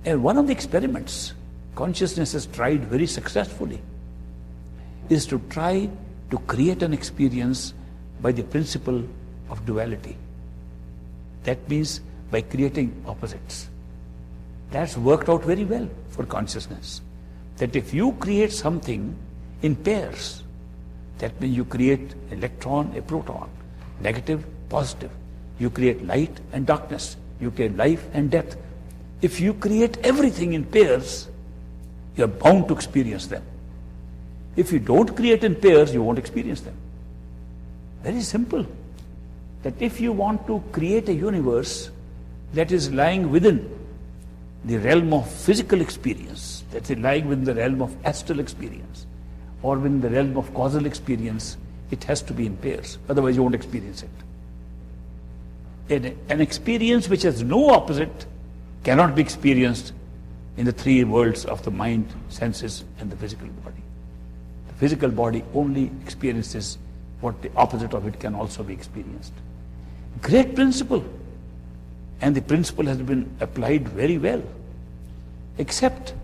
And one of the experiments consciousness has tried very successfully is to try to create an experience by the principle of duality. That means by creating opposites. That's worked out very well for consciousness. That if you create something in pairs, that means you create electron, a proton, negative, positive. You create light and darkness. You create life and death. If you create everything in pairs, you are bound to experience them. If you don't create in pairs, you won't experience them. Very simple. That if you want to create a universe that is lying within the realm of physical experience, that is lying within the realm of astral experience, or within the realm of causal experience, it has to be in pairs. Otherwise, you won't experience it. An experience which has no opposite cannot be experienced in the three worlds of the mind, senses, and the physical body. The physical body only experiences what the opposite of it can also be experienced. Great principle. And the principle has been applied very well. Except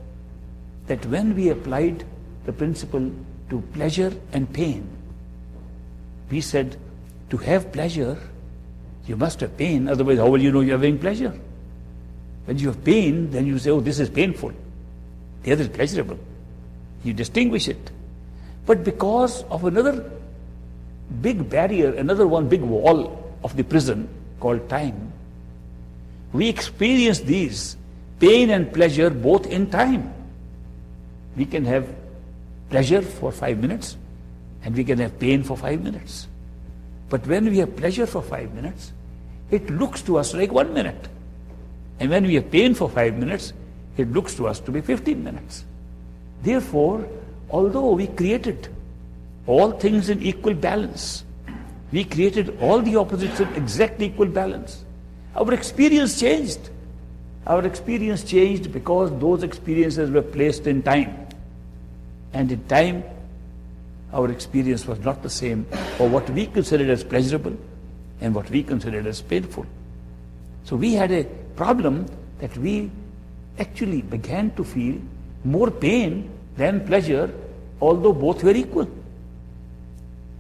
that when we applied the principle to pleasure and pain, we said, to have pleasure, you must have pain, otherwise how will you know you're having pleasure? When you have pain, then you say, oh, this is painful. The other is pleasurable. You distinguish it. But because of another big barrier, another one big wall of the prison called time, we experience these, pain and pleasure, both in time. We can have pleasure for 5 minutes and we can have pain for 5 minutes. But when we have pleasure for 5 minutes, it looks to us like 1 minute. And when we have pain for 5 minutes, it looks to us to be 15 minutes. Therefore, although we created all things in equal balance, we created all the opposites in exact equal balance, our experience changed. Our experience changed because those experiences were placed in time. And in time, our experience was not the same for what we considered as pleasurable and what we considered as painful. So we had a problem that we actually began to feel more pain than pleasure, although both were equal.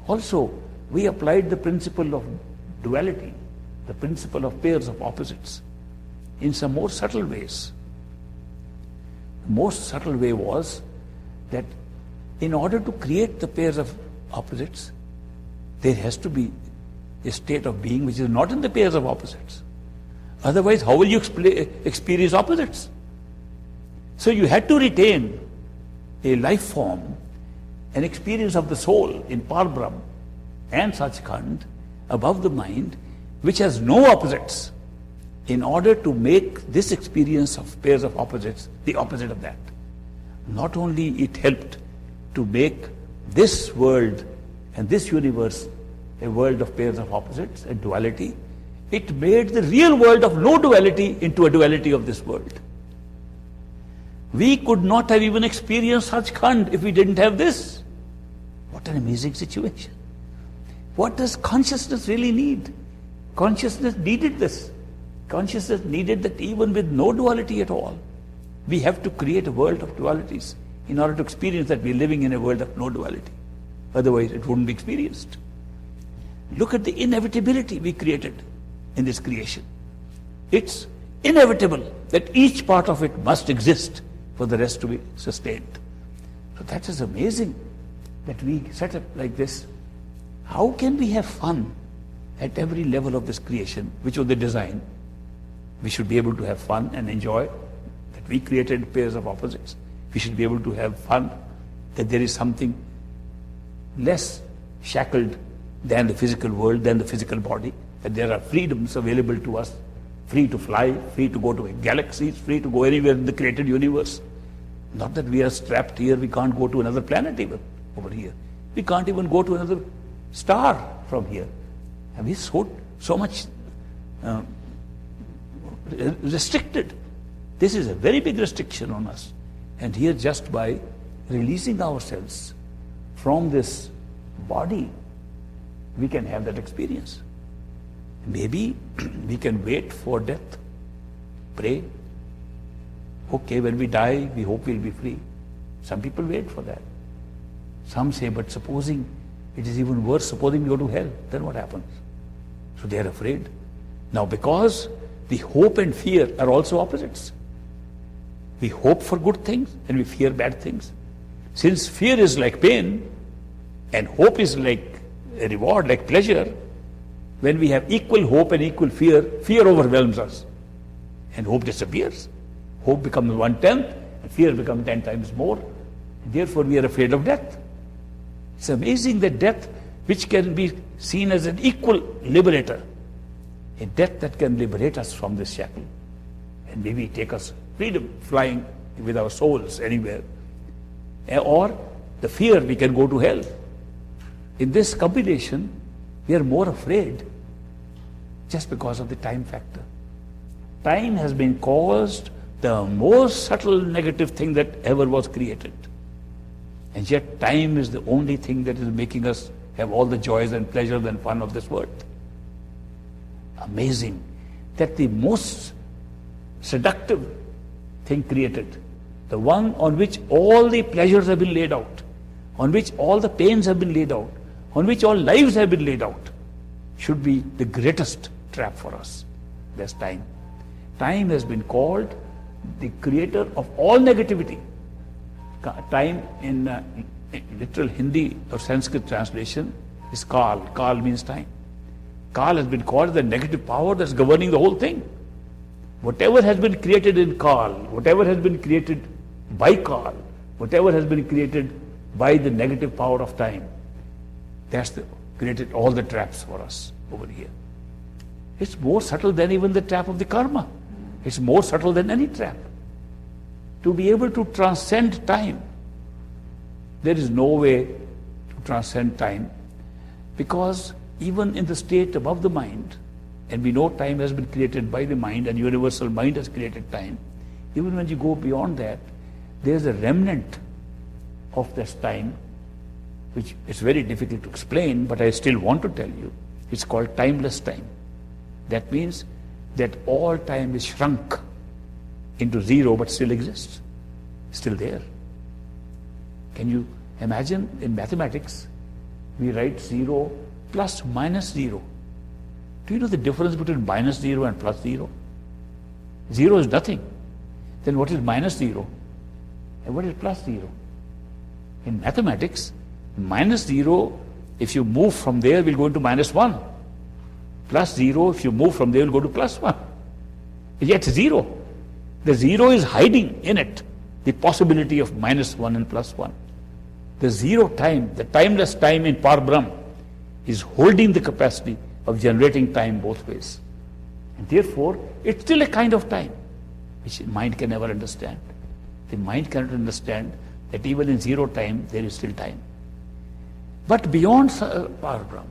Also, we applied the principle of duality, the principle of pairs of opposites, in some more subtle ways. The most subtle way was that in order to create the pairs of opposites, there has to be a state of being which is not in the pairs of opposites. Otherwise, how will you experience opposites? So you had to retain a life form, an experience of the soul in Parbrahm and Sachkhand above the mind, which has no opposites, in order to make this experience of pairs of opposites the opposite of that. Not only it helped to make this world and this universe a world of pairs of opposites, a duality. It made the real world of no duality into a duality of this world. We could not have even experienced Sachkhand if we didn't have this. What an amazing situation. What does consciousness really need? Consciousness needed this. Consciousness needed that even with no duality at all, we have to create a world of dualities in order to experience that we're living in a world of no duality. Otherwise, it wouldn't be experienced. Look at the inevitability we created in this creation. It's inevitable that each part of it must exist for the rest to be sustained. So that is amazing that we set up like this. How can we have fun at every level of this creation, which was the design? We should be able to have fun and enjoy that we created pairs of opposites. We should be able to have fun that there is something less shackled than the physical world, than the physical body, that there are freedoms available to us, free to fly, free to go to galaxies, free to go anywhere in the created universe. Not that we are strapped here, we can't go to another planet even over here. We can't even go to another star from here. And we're so much restricted. This is a very big restriction on us. And here, just by releasing ourselves from this body, we can have that experience. Maybe we can wait for death, pray. Okay, when we die, we hope we'll be free. Some people wait for that. Some say, but supposing it is even worse, supposing we go to hell, then what happens? So they are afraid. Now, because the hope and fear are also opposites. We hope for good things and we fear bad things. Since fear is like pain and hope is like a reward, like pleasure, when we have equal hope and equal fear, fear overwhelms us and hope disappears. Hope becomes 1/10 and fear becomes 10 times more. Therefore, we are afraid of death. It's amazing that death, which can be seen as an equal liberator, a death that can liberate us from this shackle and maybe take us freedom, flying with our souls anywhere. Or the fear, we can go to hell. In this combination, we are more afraid just because of the time factor. Time has been caused the most subtle negative thing that ever was created. And yet time is the only thing that is making us have all the joys and pleasures and fun of this world. Amazing that the most seductive thing created, the one on which all the pleasures have been laid out, on which all the pains have been laid out, on which all lives have been laid out, should be the greatest trap for us. That's time. Time has been called the creator of all negativity. Time in literal Hindi or Sanskrit translation is Kal. Kal means time. Kal has been called the negative power that's governing the whole thing. Whatever has been created in Kal, whatever has been created by Kal, whatever has been created by the negative power of time, that's created all the traps for us over here. It's more subtle than even the trap of the karma. It's more subtle than any trap. To be able to transcend time, there is no way to transcend time, because even in the state above the mind, and we know time has been created by the mind and universal mind has created time, even when you go beyond that, there is a remnant of this time, which is very difficult to explain, but I still want to tell you. It's called timeless time. That means that all time is shrunk into zero but still exists, still there. Can you imagine in mathematics, we write 0 plus minus 0. Do you know the difference between minus 0 and plus 0? 0 is nothing. Then what is minus 0? And what is plus 0? In mathematics, minus 0, if you move from there, will go into minus 1. Plus 0, if you move from there, will go to plus 1. Yet 0. The 0 is hiding in it the possibility of minus 1 and plus 1. The zero time, the timeless time in Par Brahm, is holding the capacity of generating time both ways. And therefore, it's still a kind of time which the mind can never understand. The mind cannot understand that even in zero time, there is still time. But beyond Par Brahm,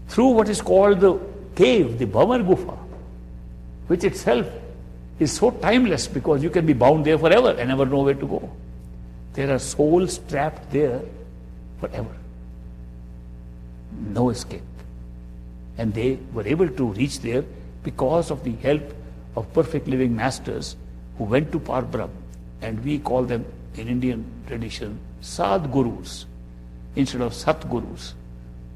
through what is called the cave, the Bhavar Gufa, which itself is so timeless because you can be bound there forever and never know where to go. There are souls trapped there forever. No escape. And they were able to reach there because of the help of perfect living masters who went to Parbrahm, and we call them in Indian tradition Sadgurus instead of Satgurus.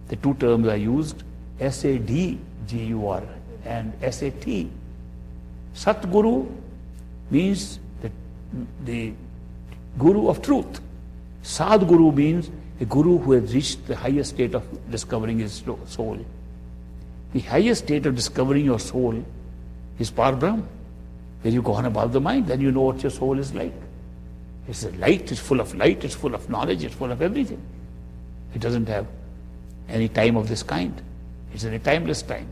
The two terms are used, S-A-D-G-U-R and S-A-T. Satguru means the guru of truth. Sadguru means a guru who has reached the highest state of discovering his soul. The highest state of discovering your soul is Parbrahm, where you go on above the mind, then you know what your soul is like. It's a light, it's full of light, it's full of knowledge, it's full of everything. It doesn't have any time of this kind. It's in a timeless time.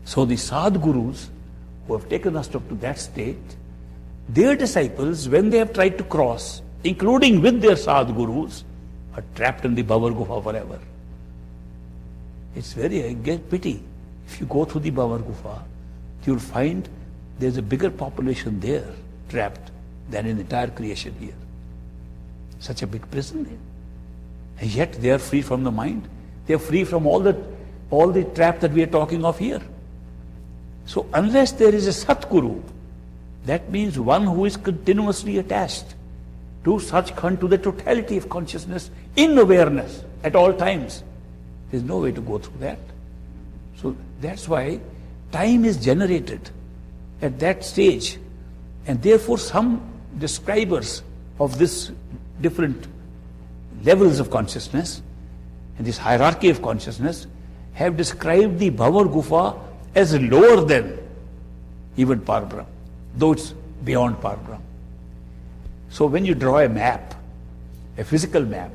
So the Sadgurus who have taken us up to that state, their disciples, when they have tried to cross, including with their Sadgurus, are trapped in the Bhavar Gufa forever. It's very a great pity. If you go through the Bhavar Gufa, you'll find there's a bigger population there trapped than in the entire creation here. Such a big prison there. And yet they are free from the mind. They are free from all the trap that we are talking of here. So unless there is a Satguru, that means one who is continuously attached to Sachkhand, to the totality of consciousness in awareness at all times, there's no way to go through that. So that's why time is generated at that stage, and therefore some describers of this different levels of consciousness and this hierarchy of consciousness have described the Bhavar Gufa as lower than even Parbrahm, though it's beyond Parbrahm. So when you draw a map, a physical map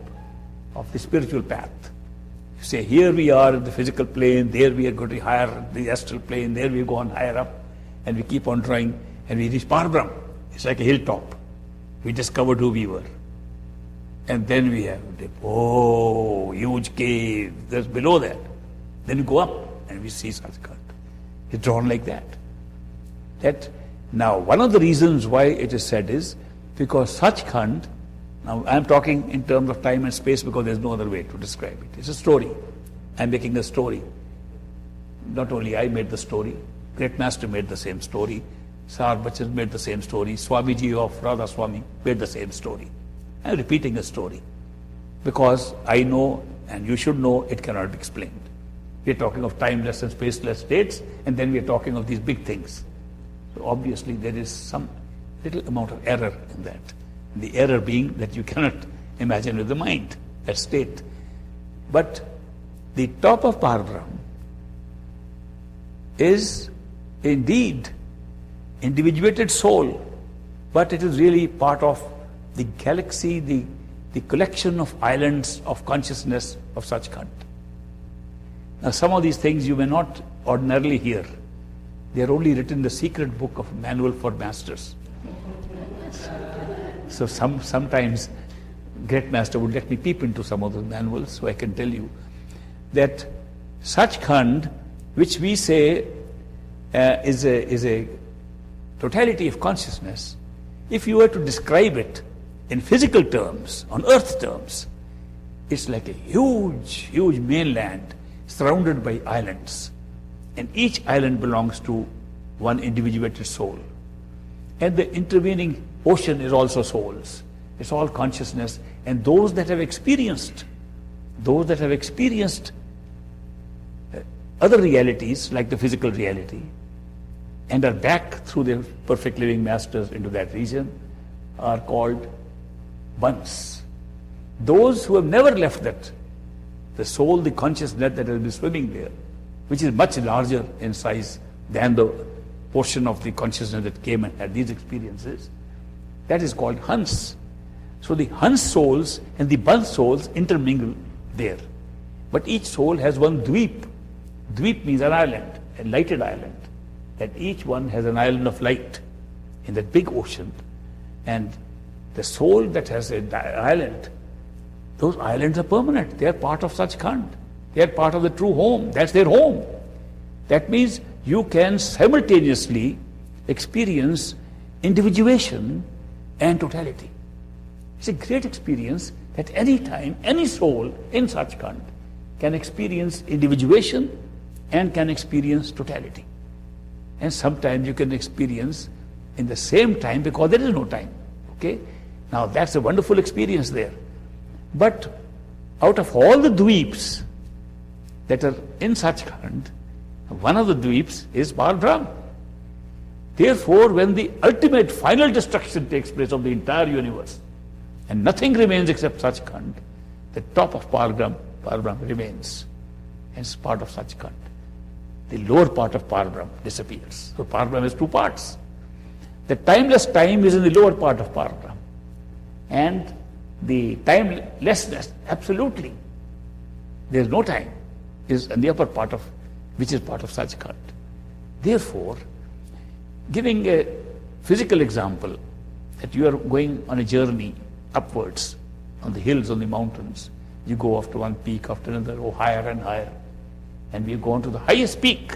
of the spiritual path, you say here we are in the physical plane, there we are going to higher the astral plane, there we go on higher up, and we keep on drawing and we reach Parbrahm. It's like a hilltop. We discovered who we were. And then we have the huge cave, there's below that. Then we go up and we see Sachkhand. It's drawn like that. Now, one of the reasons why it is said is because Sachkhand, now I'm talking in terms of time and space because there's no other way to describe it. It's a story. I'm making a story. Not only I made the story, Great Master made the same story, Sar Bachchan made the same story, Swamiji of Radha Swami made the same story. I'm repeating a story because I know, and you should know, it cannot be explained. We're talking of timeless and spaceless states, and then we're talking of these big things. So obviously there is some little amount of error in that. The error being that you cannot imagine with the mind that state. But the top of Parbrahm is indeed individuated soul, but it is really part of the galaxy, the collection of islands of consciousness of Sachkhand. Now some of these things you may not ordinarily hear. They are only written in the secret book of Manual for Masters. So sometimes Great Master would let me peep into some of those manuals so I can tell you that Sachkhand, which we say is a totality of consciousness, if you were to describe it in physical terms, on earth terms, it's like a huge, huge mainland surrounded by islands. And each island belongs to one individuated soul. And the intervening ocean is also souls. It's all consciousness. And those that have experienced other realities like the physical reality and are back through their perfect living masters into that region are called Bans. Those who have never left that, the soul, the consciousness that has been swimming there, which is much larger in size than the portion of the consciousness that came and had these experiences, that is called Hans. So the Hans souls and the Bans souls intermingle there. But each soul has one Dweep. Dweep means an island, a lighted island. And each one has an island of light in that big ocean. And the soul that has an island, those islands are permanent. They are part of Sachkhand. They are part of the true home. That's their home. That means you can simultaneously experience individuation and totality. It's a great experience that any time, any soul in Sachkhand can experience individuation and can experience totality. And sometimes you can experience in the same time because there is no time. Okay? Now that's a wonderful experience there. But out of all the dweeps that are in Sachkhand, one of the dweeps is Parbrahm. Therefore, when the ultimate final destruction takes place of the entire universe, and nothing remains except Sachkhand, the top of Parbrahm remains, and it's part of Sachkhand. The lower part of Parbrahm disappears. So Parbrahm has two parts. The timeless time is in the lower part of Parbrahm, and the timelessness, absolutely, there is no time, is in the upper part of, which is part of Sachkhand. Therefore, giving a physical example, that you are going on a journey upwards, on the hills, on the mountains, you go after one peak, after another, go higher and higher, and we go on to the highest peak.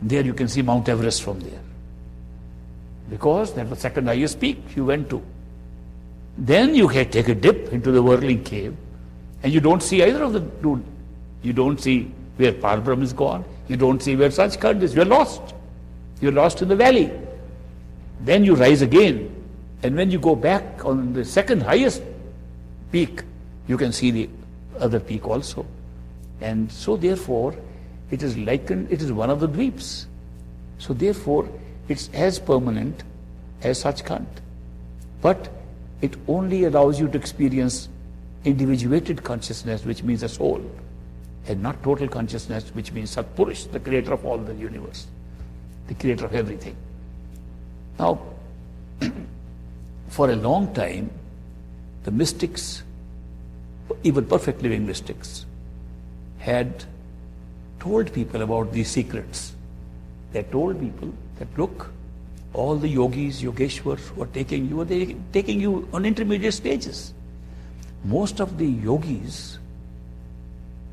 There you can see Mount Everest from there, because that was the second highest peak you went to. Then you can take a dip into the whirling cave, and you don't see either of the two. You don't see where Parbrahm is gone, you don't see where Sachkhand is, you're lost. You're lost in the valley. Then you rise again, and when you go back on the second highest peak, you can see the other peak also. And so therefore, it is likened, it is one of the dweeps. So therefore, it's as permanent as Sachkhand. But it only allows you to experience individuated consciousness, which means a soul, and not total consciousness, which means Satpurush, the creator of all the universe, the creator of everything. Now, for a long time, the mystics, even perfect living mystics, had told people about these secrets. They told people that, look, all the yogis, yogeshwars who are taking you, they're taking you on intermediate stages. Most of the yogis,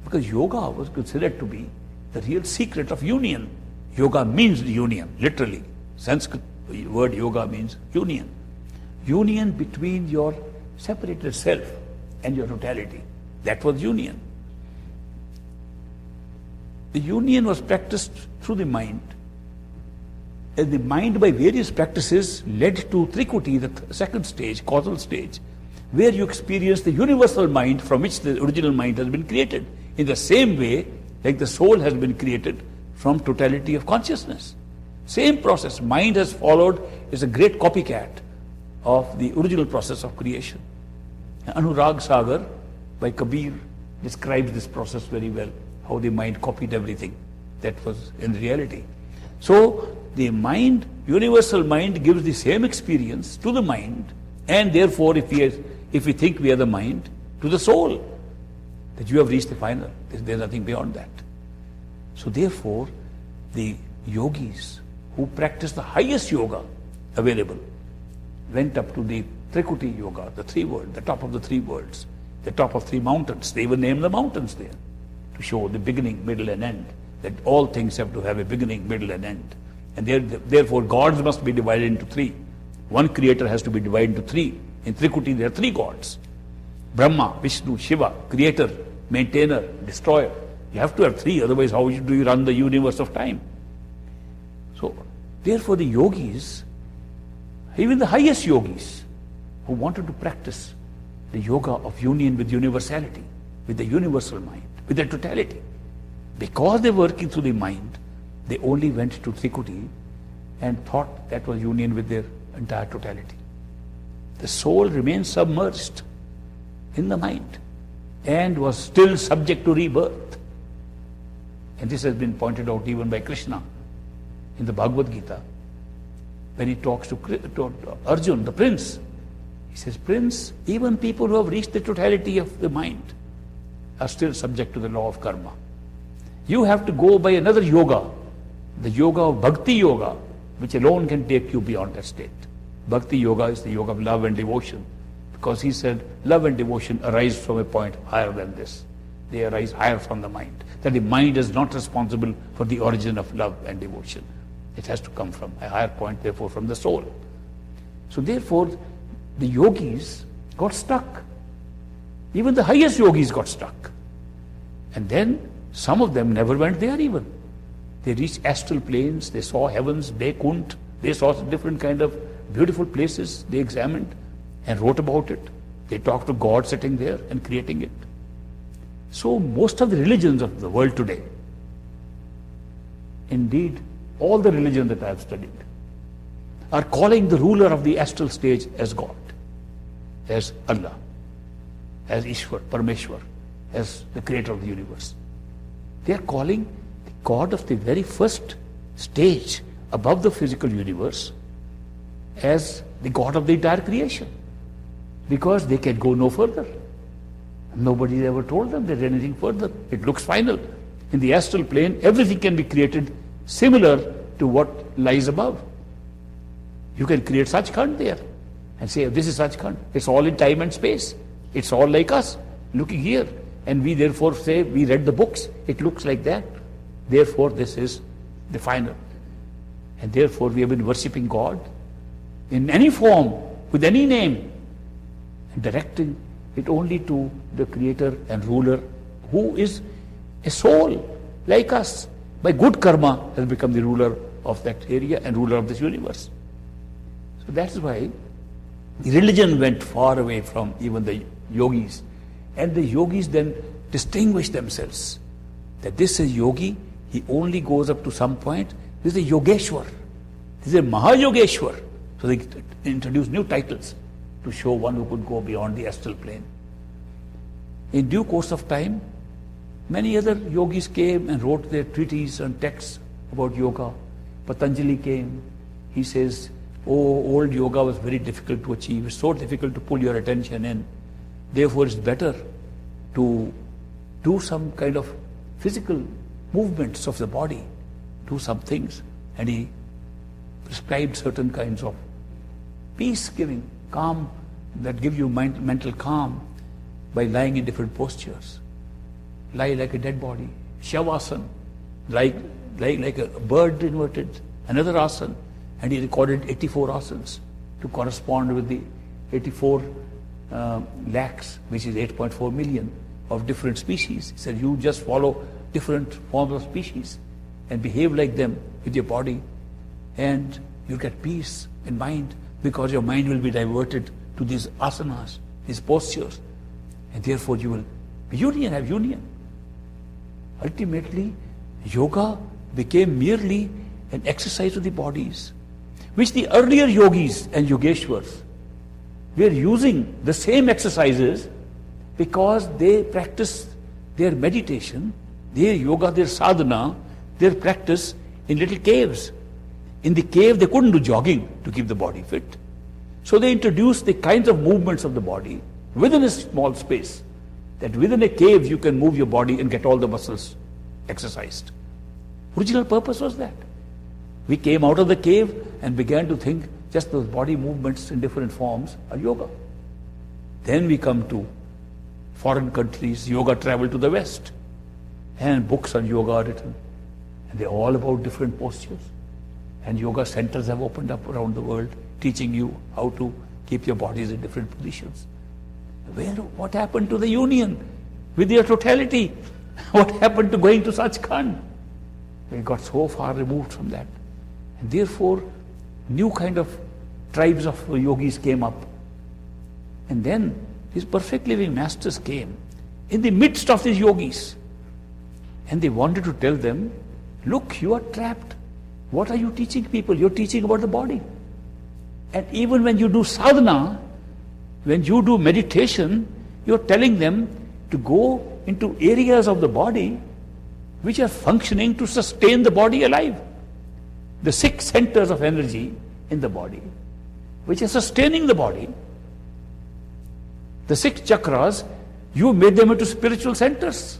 because yoga was considered to be the real secret of union. Yoga means union, literally. Sanskrit word yoga means union. Union between your separated self and your totality. That was union. The union was practiced through the mind. And the mind, by various practices, led to Trikuti, the second stage, causal stage, where you experience the universal mind from which the original mind has been created. In the same way, like the soul has been created from totality of consciousness. Same process. Mind has followed, is a great copycat of the original process of creation. Anurag Sagar by Kabir describes this process very well, how the mind copied everything that was in reality. So the mind, universal mind, gives the same experience to the mind, and therefore if we think we are the mind, to the soul, that you have reached the final. There's nothing beyond that. So therefore, the yogis who practice the highest yoga available went up to the Trikuti yoga, the three worlds, the top of the three worlds, the top of three mountains. They even name the mountains there to show the beginning, middle and end, that all things have to have a beginning, middle and end. And therefore gods must be divided into three. One creator has to be divided into three. In Trikuti there are three gods: Brahma, Vishnu, Shiva, creator, maintainer, destroyer. You have to have three, otherwise how do you run the universe of time? So therefore the yogis, even the highest yogis, who wanted to practice the yoga of union with universality, with the universal mind, with the totality, because they were working through the mind, they only went to Trikuti and thought that was union with their entire totality. The soul remained submerged in the mind and was still subject to rebirth. And this has been pointed out even by Krishna in the Bhagavad Gita, when he talks to Arjun, the prince. He says, Prince, even people who have reached the totality of the mind are still subject to the law of karma. You have to go by another yoga, the yoga of Bhakti Yoga, which alone can take you beyond that state. Bhakti Yoga is the yoga of love and devotion, because he said love and devotion arise from a point higher than this. They arise higher from the mind. That the mind is not responsible for the origin of love and devotion. It has to come from a higher point, therefore from the soul. So therefore, the yogis got stuck. Even the highest yogis got stuck. And then some of them never went there even. They reached astral planes, they saw heavens, they couldn't. They saw different kind of beautiful places, they examined and wrote about it. They talked to God sitting there and creating it. So most of the religions of the world today, indeed all the religions that I have studied, are calling the ruler of the astral stage as God, as Allah, as Ishwar, Parameshwar, as the creator of the universe. They are calling the God of the very first stage above the physical universe as the God of the entire creation, because they can go no further. Nobody ever told them there's anything further. It looks final. In the astral plane, everything can be created similar to what lies above. You can create Sachkhand there and say, this is Sachkhand. It's all in time and space. It's all like us, looking here. And we therefore say, we read the books, it looks like that. Therefore, this is the final. And therefore, we have been worshipping God in any form, with any name, and directing it only to the creator and ruler, who is a soul like us. By good karma has become the ruler of that area and ruler of this universe. So that's why religion went far away from even the yogis. And the yogis then distinguish themselves. That this is yogi, he only goes up to some point. This is a yogeshwar. This is a mahayogeshwar. So they introduce new titles to show one who could go beyond the astral plane. In due course of time, many other yogis came and wrote their treatises and texts about yoga. Patanjali came. He says, oh, old yoga was very difficult to achieve. It's so difficult to pull your attention in. Therefore, it's better to do some kind of physical movements of the body, do some things. And he prescribed certain kinds of peace-giving, calm, that give you mental calm by lying in different postures. Lie like a dead body, shavasana, like a bird inverted, another asana. And he recorded 84 asanas to correspond with the 84 lakhs, which is 8.4 million of different species. He said, you just follow different forms of species and behave like them with your body, and you get peace in mind, because your mind will be diverted to these asanas, these postures, and therefore you will be have union. Ultimately, yoga became merely an exercise of the bodies, which the earlier yogis and yogeshwars were using the same exercises because they practiced their meditation, their yoga, their sadhana, their practice in little caves. In the cave, they couldn't do jogging to keep the body fit. So they introduced the kinds of movements of the body within a small space, that within a cave you can move your body and get all the muscles exercised. Original purpose was that. We came out of the cave and began to think just those body movements in different forms are yoga. Then we come to foreign countries, yoga traveled to the West, and books on yoga are written. And they're all about different postures. And yoga centers have opened up around the world, teaching you how to keep your bodies in different positions. What happened to the union with your totality? What happened to going to Sachkhand? We got so far removed from that. And therefore, new kind of tribes of yogis came up. And then these perfect living masters came in the midst of these yogis. And they wanted to tell them, look, you are trapped. What are you teaching people? You're teaching about the body. And even when you do sadhana, when you do meditation, you're telling them to go into areas of the body which are functioning to sustain the body alive. The 6 centers of energy in the body, which are sustaining the body. The 6 chakras, you made them into spiritual centers.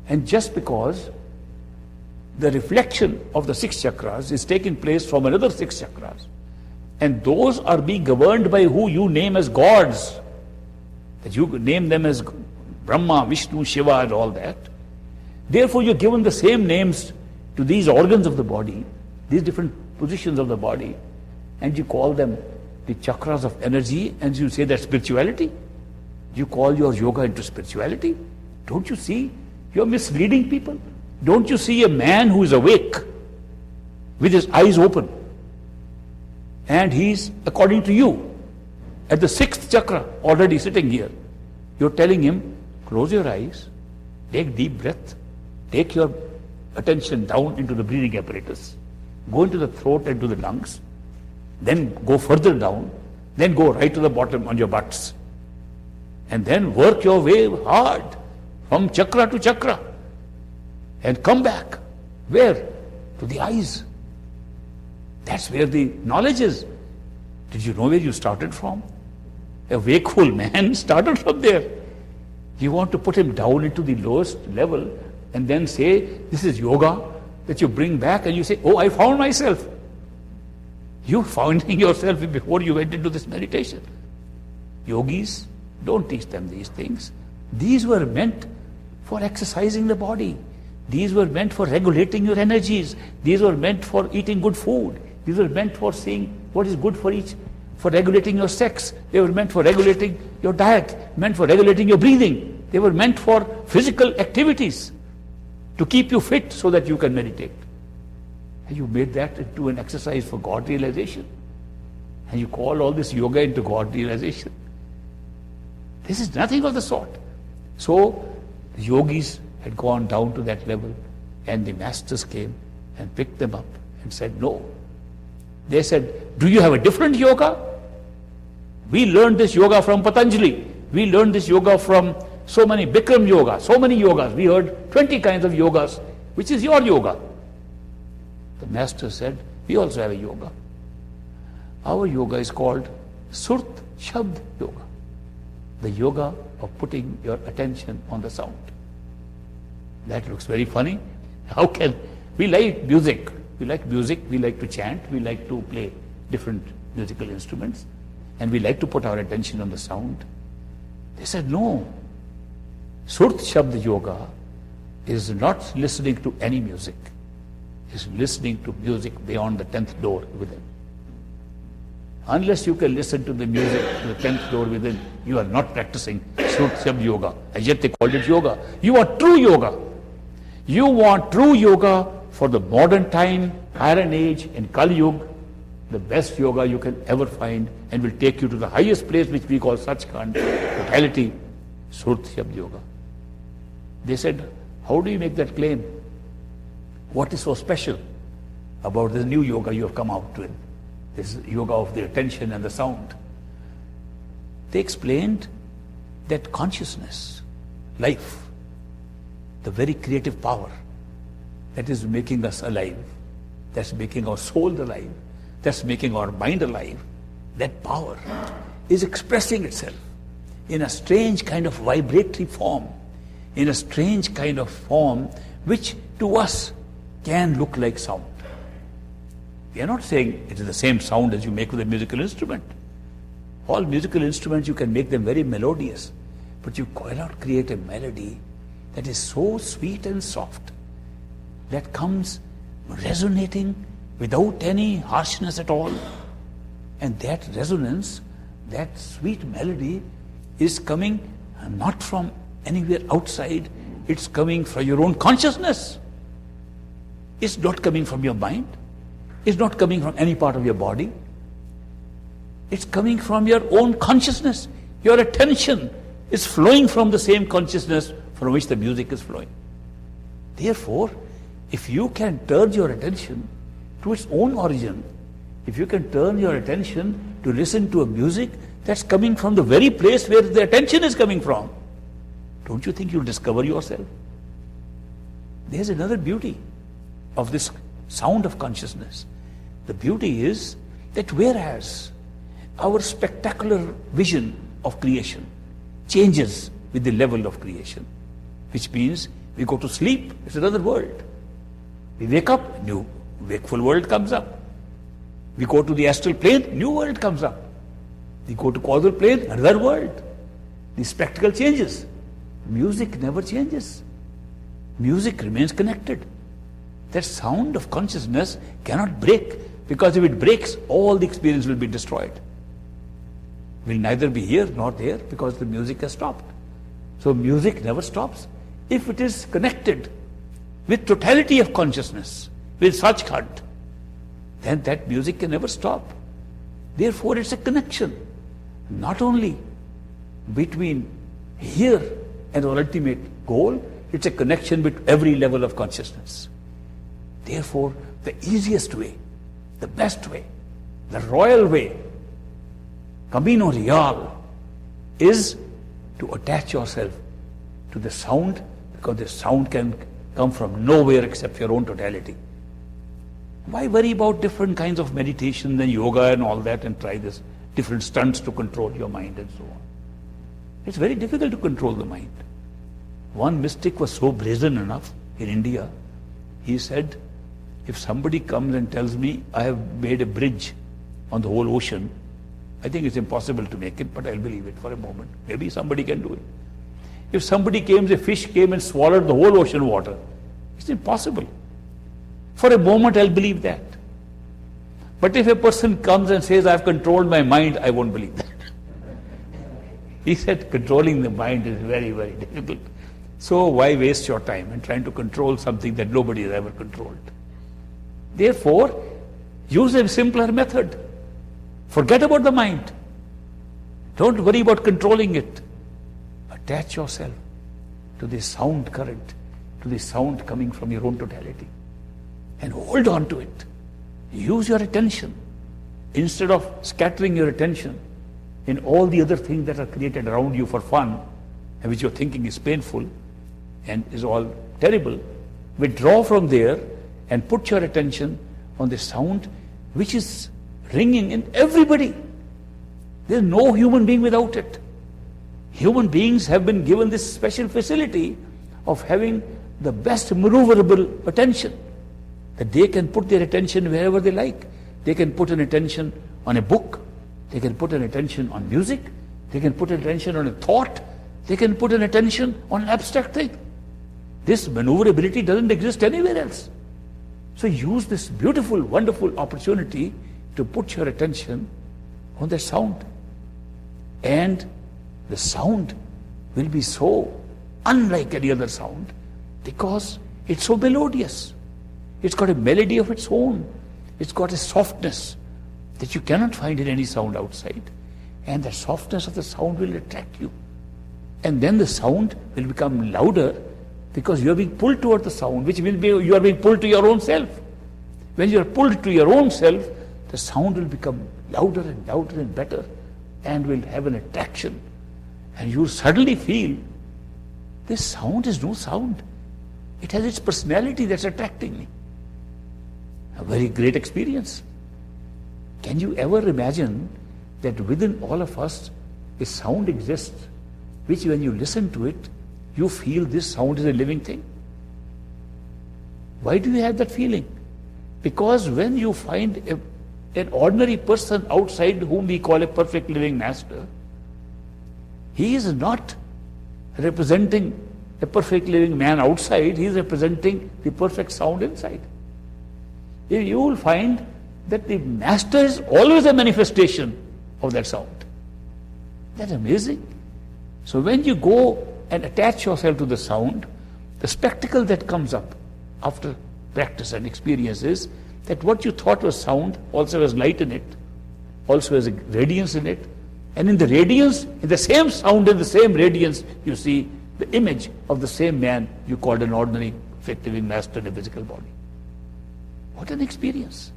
And just because the reflection of the 6 chakras is taking place from another 6 chakras, and those are being governed by who you name as gods, that you name them as Brahma, Vishnu, Shiva and all that. Therefore you're given the same names to these organs of the body, these different positions of the body, and you call them the chakras of energy, and you say that's spirituality. You call your yoga into spirituality. Don't you see? You're misleading people. Don't you see a man who is awake with his eyes open, and he's, according to you, at the sixth chakra, already sitting here. You're telling him, close your eyes, take deep breath, take your attention down into the breathing apparatus, go into the throat and to the lungs, then go further down, then go right to the bottom on your butts, and then work your way hard from chakra to chakra and come back. Where? To the eyes. That's where the knowledge is. Did you know where you started from? A wakeful man started from there. You want to put him down into the lowest level and then say, this is yoga, that you bring back and you say, oh, I found myself. You finding yourself before you went into this meditation. Yogis, don't teach them these things. These were meant for exercising the body. These were meant for regulating your energies. These were meant for eating good food. These were meant for seeing what is good for each, for regulating your sex. They were meant for regulating your diet, meant for regulating your breathing. They were meant for physical activities to keep you fit so that you can meditate. And you made that into an exercise for God realization. And you call all this yoga into God realization. This is nothing of the sort. So the yogis had gone down to that level, and the masters came and picked them up and said, no. They said, do you have a different yoga? We learned this yoga from Patanjali. We learned this yoga from so many Bikram yoga, so many yogas. We heard 20 kinds of yogas. Which is your yoga? The master said, we also have a yoga. Our yoga is called Surt Shabd Yoga. The yoga of putting your attention on the sound. That looks very funny. How can we like music? We like music, we like to chant, we like to play different musical instruments, and we like to put our attention on the sound. They said, no. Surt Shabd Yoga is not listening to any music. It's listening to music beyond the 10th door within. Unless you can listen to the music to the 10th door within, you are not practicing Surt Shabd Yoga. And yet they called it yoga. You want true yoga. You want true yoga for the modern time, iron age, in Kali Yuga, the best yoga you can ever find, and will take you to the highest place which we call Sachkhand, totality, Surt Shabd Yoga. They said, how do you make that claim? What is so special about this new yoga you have come out with? This yoga of the attention and the sound. They explained that consciousness, life, the very creative power that is making us alive, that's making our soul alive, that's making our mind alive, that power is expressing itself in a strange kind of vibratory form, in a strange kind of form which to us can look like sound. We are not saying it is the same sound as you make with a musical instrument. All musical instruments, you can make them very melodious, but you cannot create a melody that is so sweet and soft, that comes resonating without any harshness at all. And that resonance, that sweet melody is coming not from anywhere outside, it's coming from your own consciousness. It's not coming from your mind. It's not coming from any part of your body. It's coming from your own consciousness. Your attention is flowing from the same consciousness from which the music is flowing. Therefore, if you can turn your attention to its own origin, if you can turn your attention to listen to a music that's coming from the very place where the attention is coming from, don't you think you'll discover yourself? There's another beauty of this sound of consciousness. The beauty is that whereas our spectacular vision of creation changes with the level of creation, which means we go to sleep, it's another world. We wake up, new wakeful world comes up. We go to the astral plane, new world comes up. We go to causal plane, another world. The spectacle changes. Music never changes. Music remains connected. That sound of consciousness cannot break, because if it breaks, all the experience will be destroyed. Will neither be here nor there, because the music has stopped. So music never stops. If it is connected with totality of consciousness, with sachkhand, then that music can never stop. Therefore, it's a connection, not only between here and our ultimate goal, it's a connection with every level of consciousness. Therefore, the easiest way, the best way, the royal way, Camino Real, is to attach yourself to the sound, because the sound can come from nowhere except your own totality. Why worry about different kinds of meditation and yoga and all that, and try this different stunts to control your mind and so on? It's very difficult to control the mind. One mystic was so brazen enough in India. He said, if somebody comes and tells me I have made a bridge on the whole ocean, I think it's impossible to make it, but I'll believe it for a moment. Maybe somebody can do it. If somebody came, a fish came and swallowed the whole ocean water, it's impossible. For a moment I'll believe that. But if a person comes and says, I've controlled my mind, I won't believe that. He said, controlling the mind is very, very difficult. So why waste your time in trying to control something that nobody has ever controlled? Therefore, use a simpler method. Forget about the mind. Don't worry about controlling it. Attach yourself to the sound current, to the sound coming from your own totality, and hold on to it. Use your attention instead of scattering your attention in all the other things that are created around you for fun, and which you're thinking is painful and is all terrible. Withdraw from there and put your attention on the sound which is ringing in everybody. There's no human being without it. Human beings have been given this special facility of having the best maneuverable attention, that they can put their attention wherever they like. They can put an attention on a book, they can put an attention on music, they can put an attention on a thought, they can put an attention on an abstract thing. This maneuverability doesn't exist anywhere else. So use this beautiful, wonderful opportunity to put your attention on the sound. And the sound will be so unlike any other sound because it's so melodious. It's got a melody of its own. It's got a softness that you cannot find in any sound outside. And the softness of the sound will attract you. And then the sound will become louder because you are being pulled toward the sound, which means you are being pulled to your own self. When you are pulled to your own self, the sound will become louder and louder and better and will have an attraction. And you suddenly feel, this sound is no sound. It has its personality that's attracting me. A very great experience. Can you ever imagine that within all of us a sound exists, which when you listen to it, you feel this sound is a living thing? Why do you have that feeling? Because when you find an ordinary person outside whom we call a perfect living master, he is not representing a perfect living man outside, he is representing the perfect sound inside. You will find that the master is always a manifestation of that sound. That's amazing. So when you go and attach yourself to the sound, the spectacle that comes up after practice and experience is that what you thought was sound also has light in it, also has a radiance in it, and in the radiance, in the same sound, in the same radiance, you see the image of the same man you called an ordinary perfect living master in a physical body. What an experience.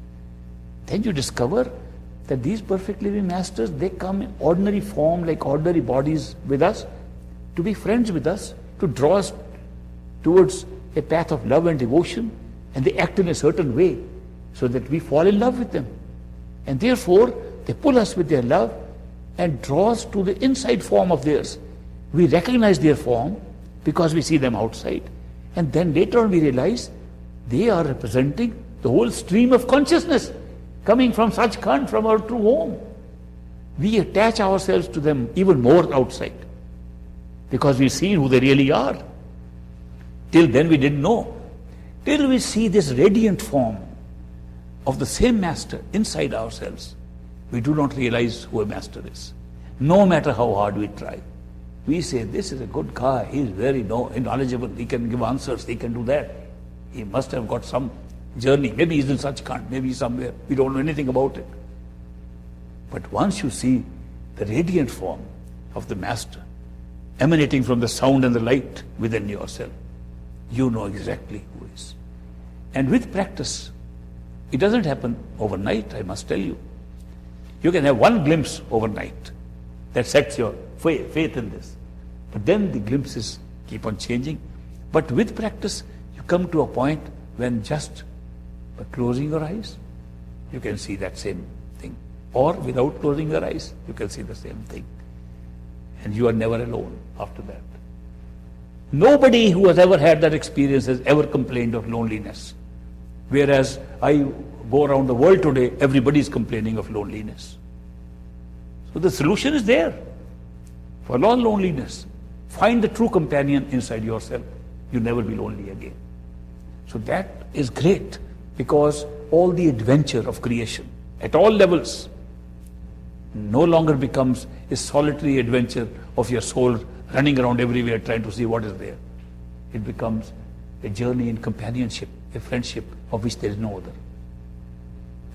Then you discover that these perfect living masters, they come in ordinary form, like ordinary bodies with us, to be friends with us, to draw us towards a path of love and devotion, and they act in a certain way so that we fall in love with them. And therefore, they pull us with their love and draw us to the inside form of theirs. We recognize their form because we see them outside. And then later on we realize they are representing the whole stream of consciousness coming from Sachkhand, from our true home. We attach ourselves to them even more outside. because we've seen who they really are. Till then we didn't know. Till we see this radiant form of the same master inside ourselves, we do not realize who a master is. No matter how hard we try. We say, this is a good guy, he's very knowledgeable, he can give answers, he can do that. He must have got some journey. Maybe he's in Sachkhand, maybe he's somewhere. We don't know anything about it. But once you see the radiant form of the master emanating from the sound and the light within yourself, you know exactly who is. And with practice, it doesn't happen overnight, I must tell you. You can have one glimpse overnight that sets your faith in this. But then the glimpses keep on changing. But with practice, you come to a point when just by closing your eyes, you can see that same thing. Or without closing your eyes, you can see the same thing. And you are never alone after that. Nobody who has ever had that experience has ever complained of loneliness. Whereas I go around the world today, everybody is complaining of loneliness. So the solution is there. For all loneliness, find the true companion inside yourself. You'll never be lonely again. So that is great, because all the adventure of creation at all levels no longer becomes a solitary adventure of your soul running around everywhere trying to see what is there. It becomes a journey in companionship, a friendship of which there is no other.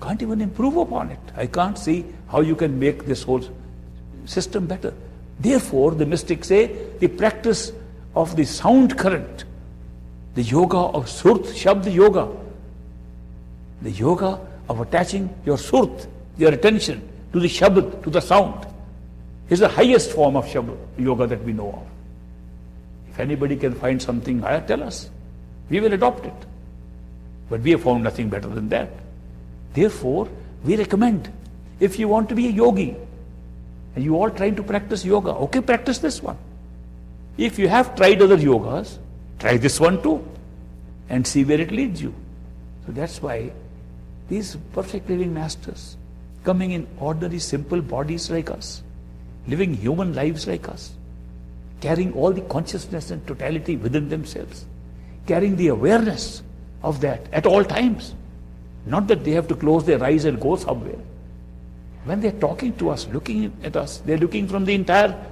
Can't even improve upon it. I can't see how you can make this whole system better. Therefore, the mystics say the practice of the sound current, the yoga of surt, shabd yoga, the yoga of attaching your surt, your attention to the shabd, to the sound, is the highest form of shabd yoga that we know of. If anybody can find something higher, tell us. We will adopt it. But we have found nothing better than that. Therefore, we recommend, if you want to be a yogi, and you all trying to practice yoga, okay, practice this one. If you have tried other yogas, try this one too, and see where it leads you. So that's why these perfect living masters, coming in ordinary simple bodies like us, living human lives like us, carrying all the consciousness and totality within themselves, carrying the awareness of that at all times. Not that they have to close their eyes and go somewhere. When they're talking to us, looking at us, they're looking from the entire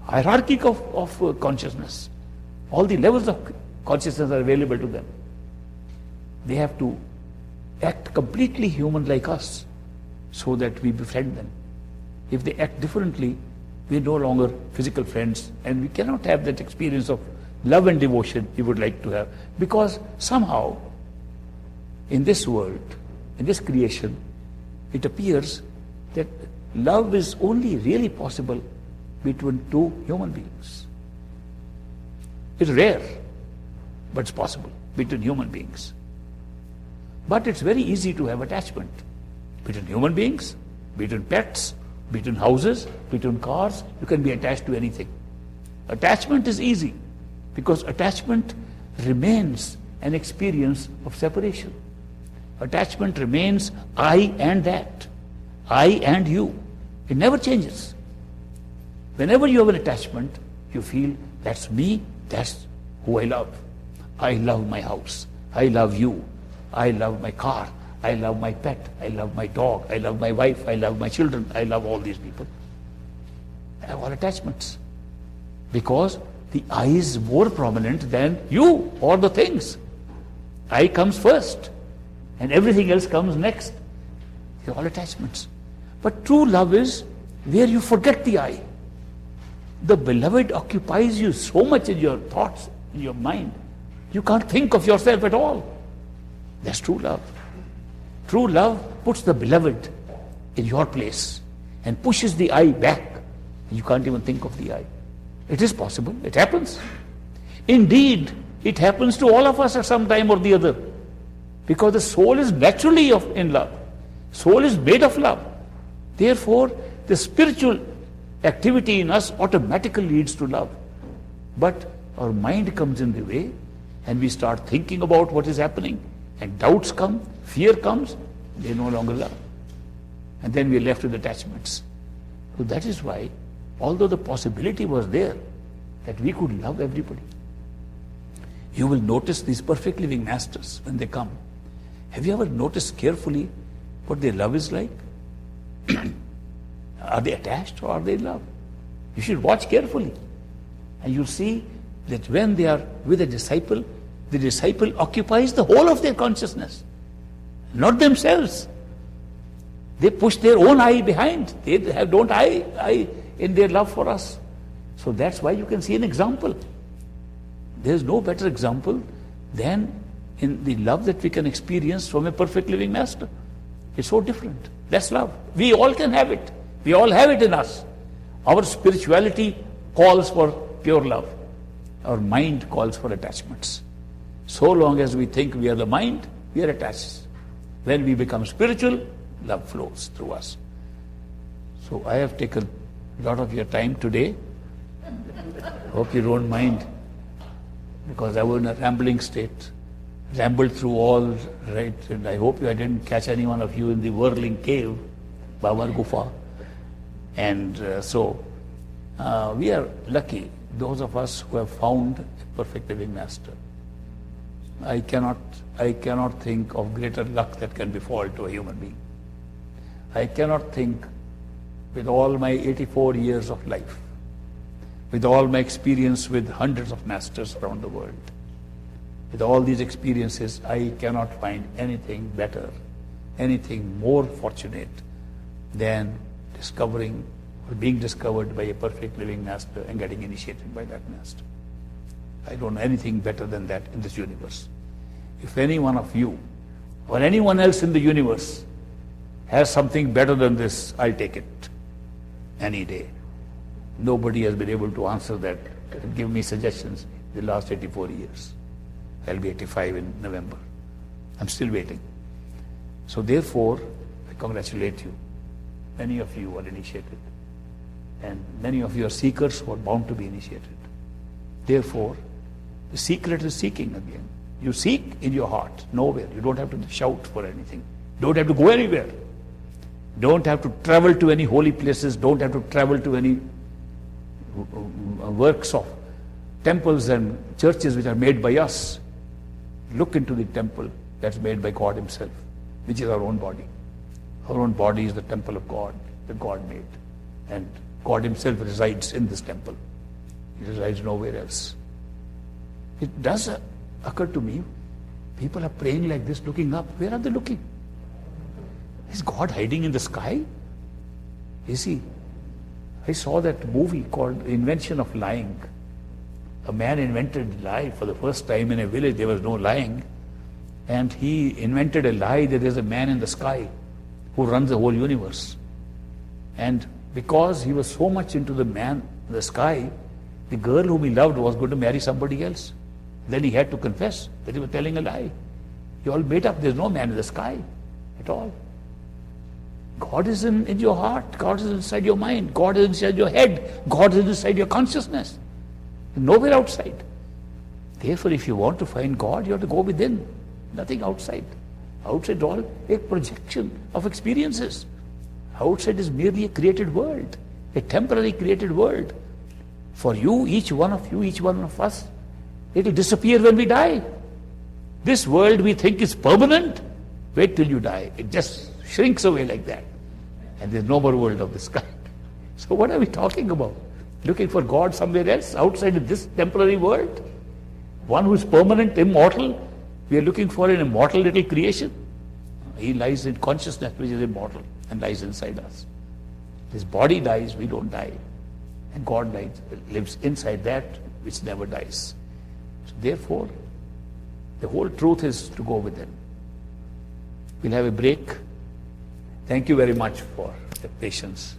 hierarchy of consciousness. All the levels of consciousness are available to them. They have to act completely human like us so that we befriend them. If they act differently, we're no longer physical friends, and we cannot have that experience of love and devotion we would like to have. Because somehow, in this world, in this creation, it appears that love is only really possible between two human beings. It's rare, but it's possible between human beings. But it's very easy to have attachment between human beings, between pets, between houses, between cars. You can be attached to anything. Attachment is easy because attachment remains an experience of separation. Attachment remains I and that, I and you. It never changes. Whenever you have an attachment, you feel that's me, that's who I love. I love my house, I love you, I love my car, I love my pet, I love my dog, I love my wife, I love my children, I love all these people. I have all attachments. Because the I is more prominent than you or the things. I comes first. And everything else comes next. They're all attachments. But true love is where you forget the I. The beloved occupies you so much in your thoughts, in your mind, you can't think of yourself at all. That's true love. True love puts the beloved in your place and pushes the I back. You can't even think of the I. It is possible. It happens. Indeed, it happens to all of us at some time or the other. Because the soul is naturally in love. Soul is made of love. Therefore, the spiritual activity in us automatically leads to love. But our mind comes in the way, and we start thinking about what is happening, and doubts come, fear comes, they no longer love. And then we are left with attachments. So that is why, although the possibility was there that we could love everybody. You will notice these perfect living masters when they come. Have you ever noticed carefully what their love is like? Are they attached or are they in love? You should watch carefully. And you'll see that when they are with a disciple, the disciple occupies the whole of their consciousness, not themselves. They push their own I behind. They don't I in their love for us. So that's why you can see an example. There's no better example than in the love that we can experience from a perfect living master. It's so different. That's love. We all can have it. We all have it in us. Our spirituality calls for pure love. Our mind calls for attachments. So long as we think we are the mind, we are attached. When we become spiritual, love flows through us. So I have taken a lot of your time today. Hope you don't mind, because I was in a rambling state. Rambled through all, right, and I hope I didn't catch any one of you in the whirling cave, Baba Gufa. And we are lucky, those of us who have found a perfect living master. I cannot think of greater luck that can befall to a human being. I cannot think, with all my 84 years of life, with all my experience with hundreds of masters around the world, with all these experiences, I cannot find anything better, anything more fortunate than discovering or being discovered by a perfect living master and getting initiated by that master. I don't know anything better than that in this universe. If any one of you or anyone else in the universe has something better than this, I'll take it any day. Nobody has been able to answer that and give me suggestions in the last 84 years. I'll be 85 in November. I'm still waiting. So therefore, I congratulate you. Many of you are initiated. And many of you are seekers who are bound to be initiated. Therefore, the secret is seeking again. You seek in your heart, nowhere. You don't have to shout for anything. Don't have to go anywhere. Don't have to travel to any holy places. Don't have to travel to any works of temples and churches which are made by us. Look into the temple that's made by God Himself, which is our own body. Our own body is the temple of God that God made. And God Himself resides in this temple. He resides nowhere else. It does occur to me, people are praying like this, looking up. Where are they looking? Is God hiding in the sky? Is He? I saw that movie called Invention of Lying. A man invented lie for the first time in a village. There was no lying. And he invented a lie that there's a man in the sky who runs the whole universe. And because he was so much into the man in the sky, the girl whom he loved was going to marry somebody else. Then he had to confess that he was telling a lie. He all made up. There's no man in the sky at all. God is in your heart. God is inside your mind. God is inside your head. God is inside your consciousness. Nowhere outside. Therefore, if you want to find God, you have to go within. Nothing outside. Outside is all a projection of experiences. Outside is merely a created world, a temporary created world. For you, each one of us, it will disappear when we die. This world we think is permanent. Wait till you die. It just shrinks away like that. And there's no more world of this kind. So what are we talking about? Looking for God somewhere else, outside of this temporary world? One who is permanent, immortal. We are looking for an immortal little creation. He lies in consciousness, which is immortal, and lies inside us. His body dies, we don't die. And God lives inside that which never dies. So therefore, the whole truth is to go within. We'll have a break. Thank you very much for the patience.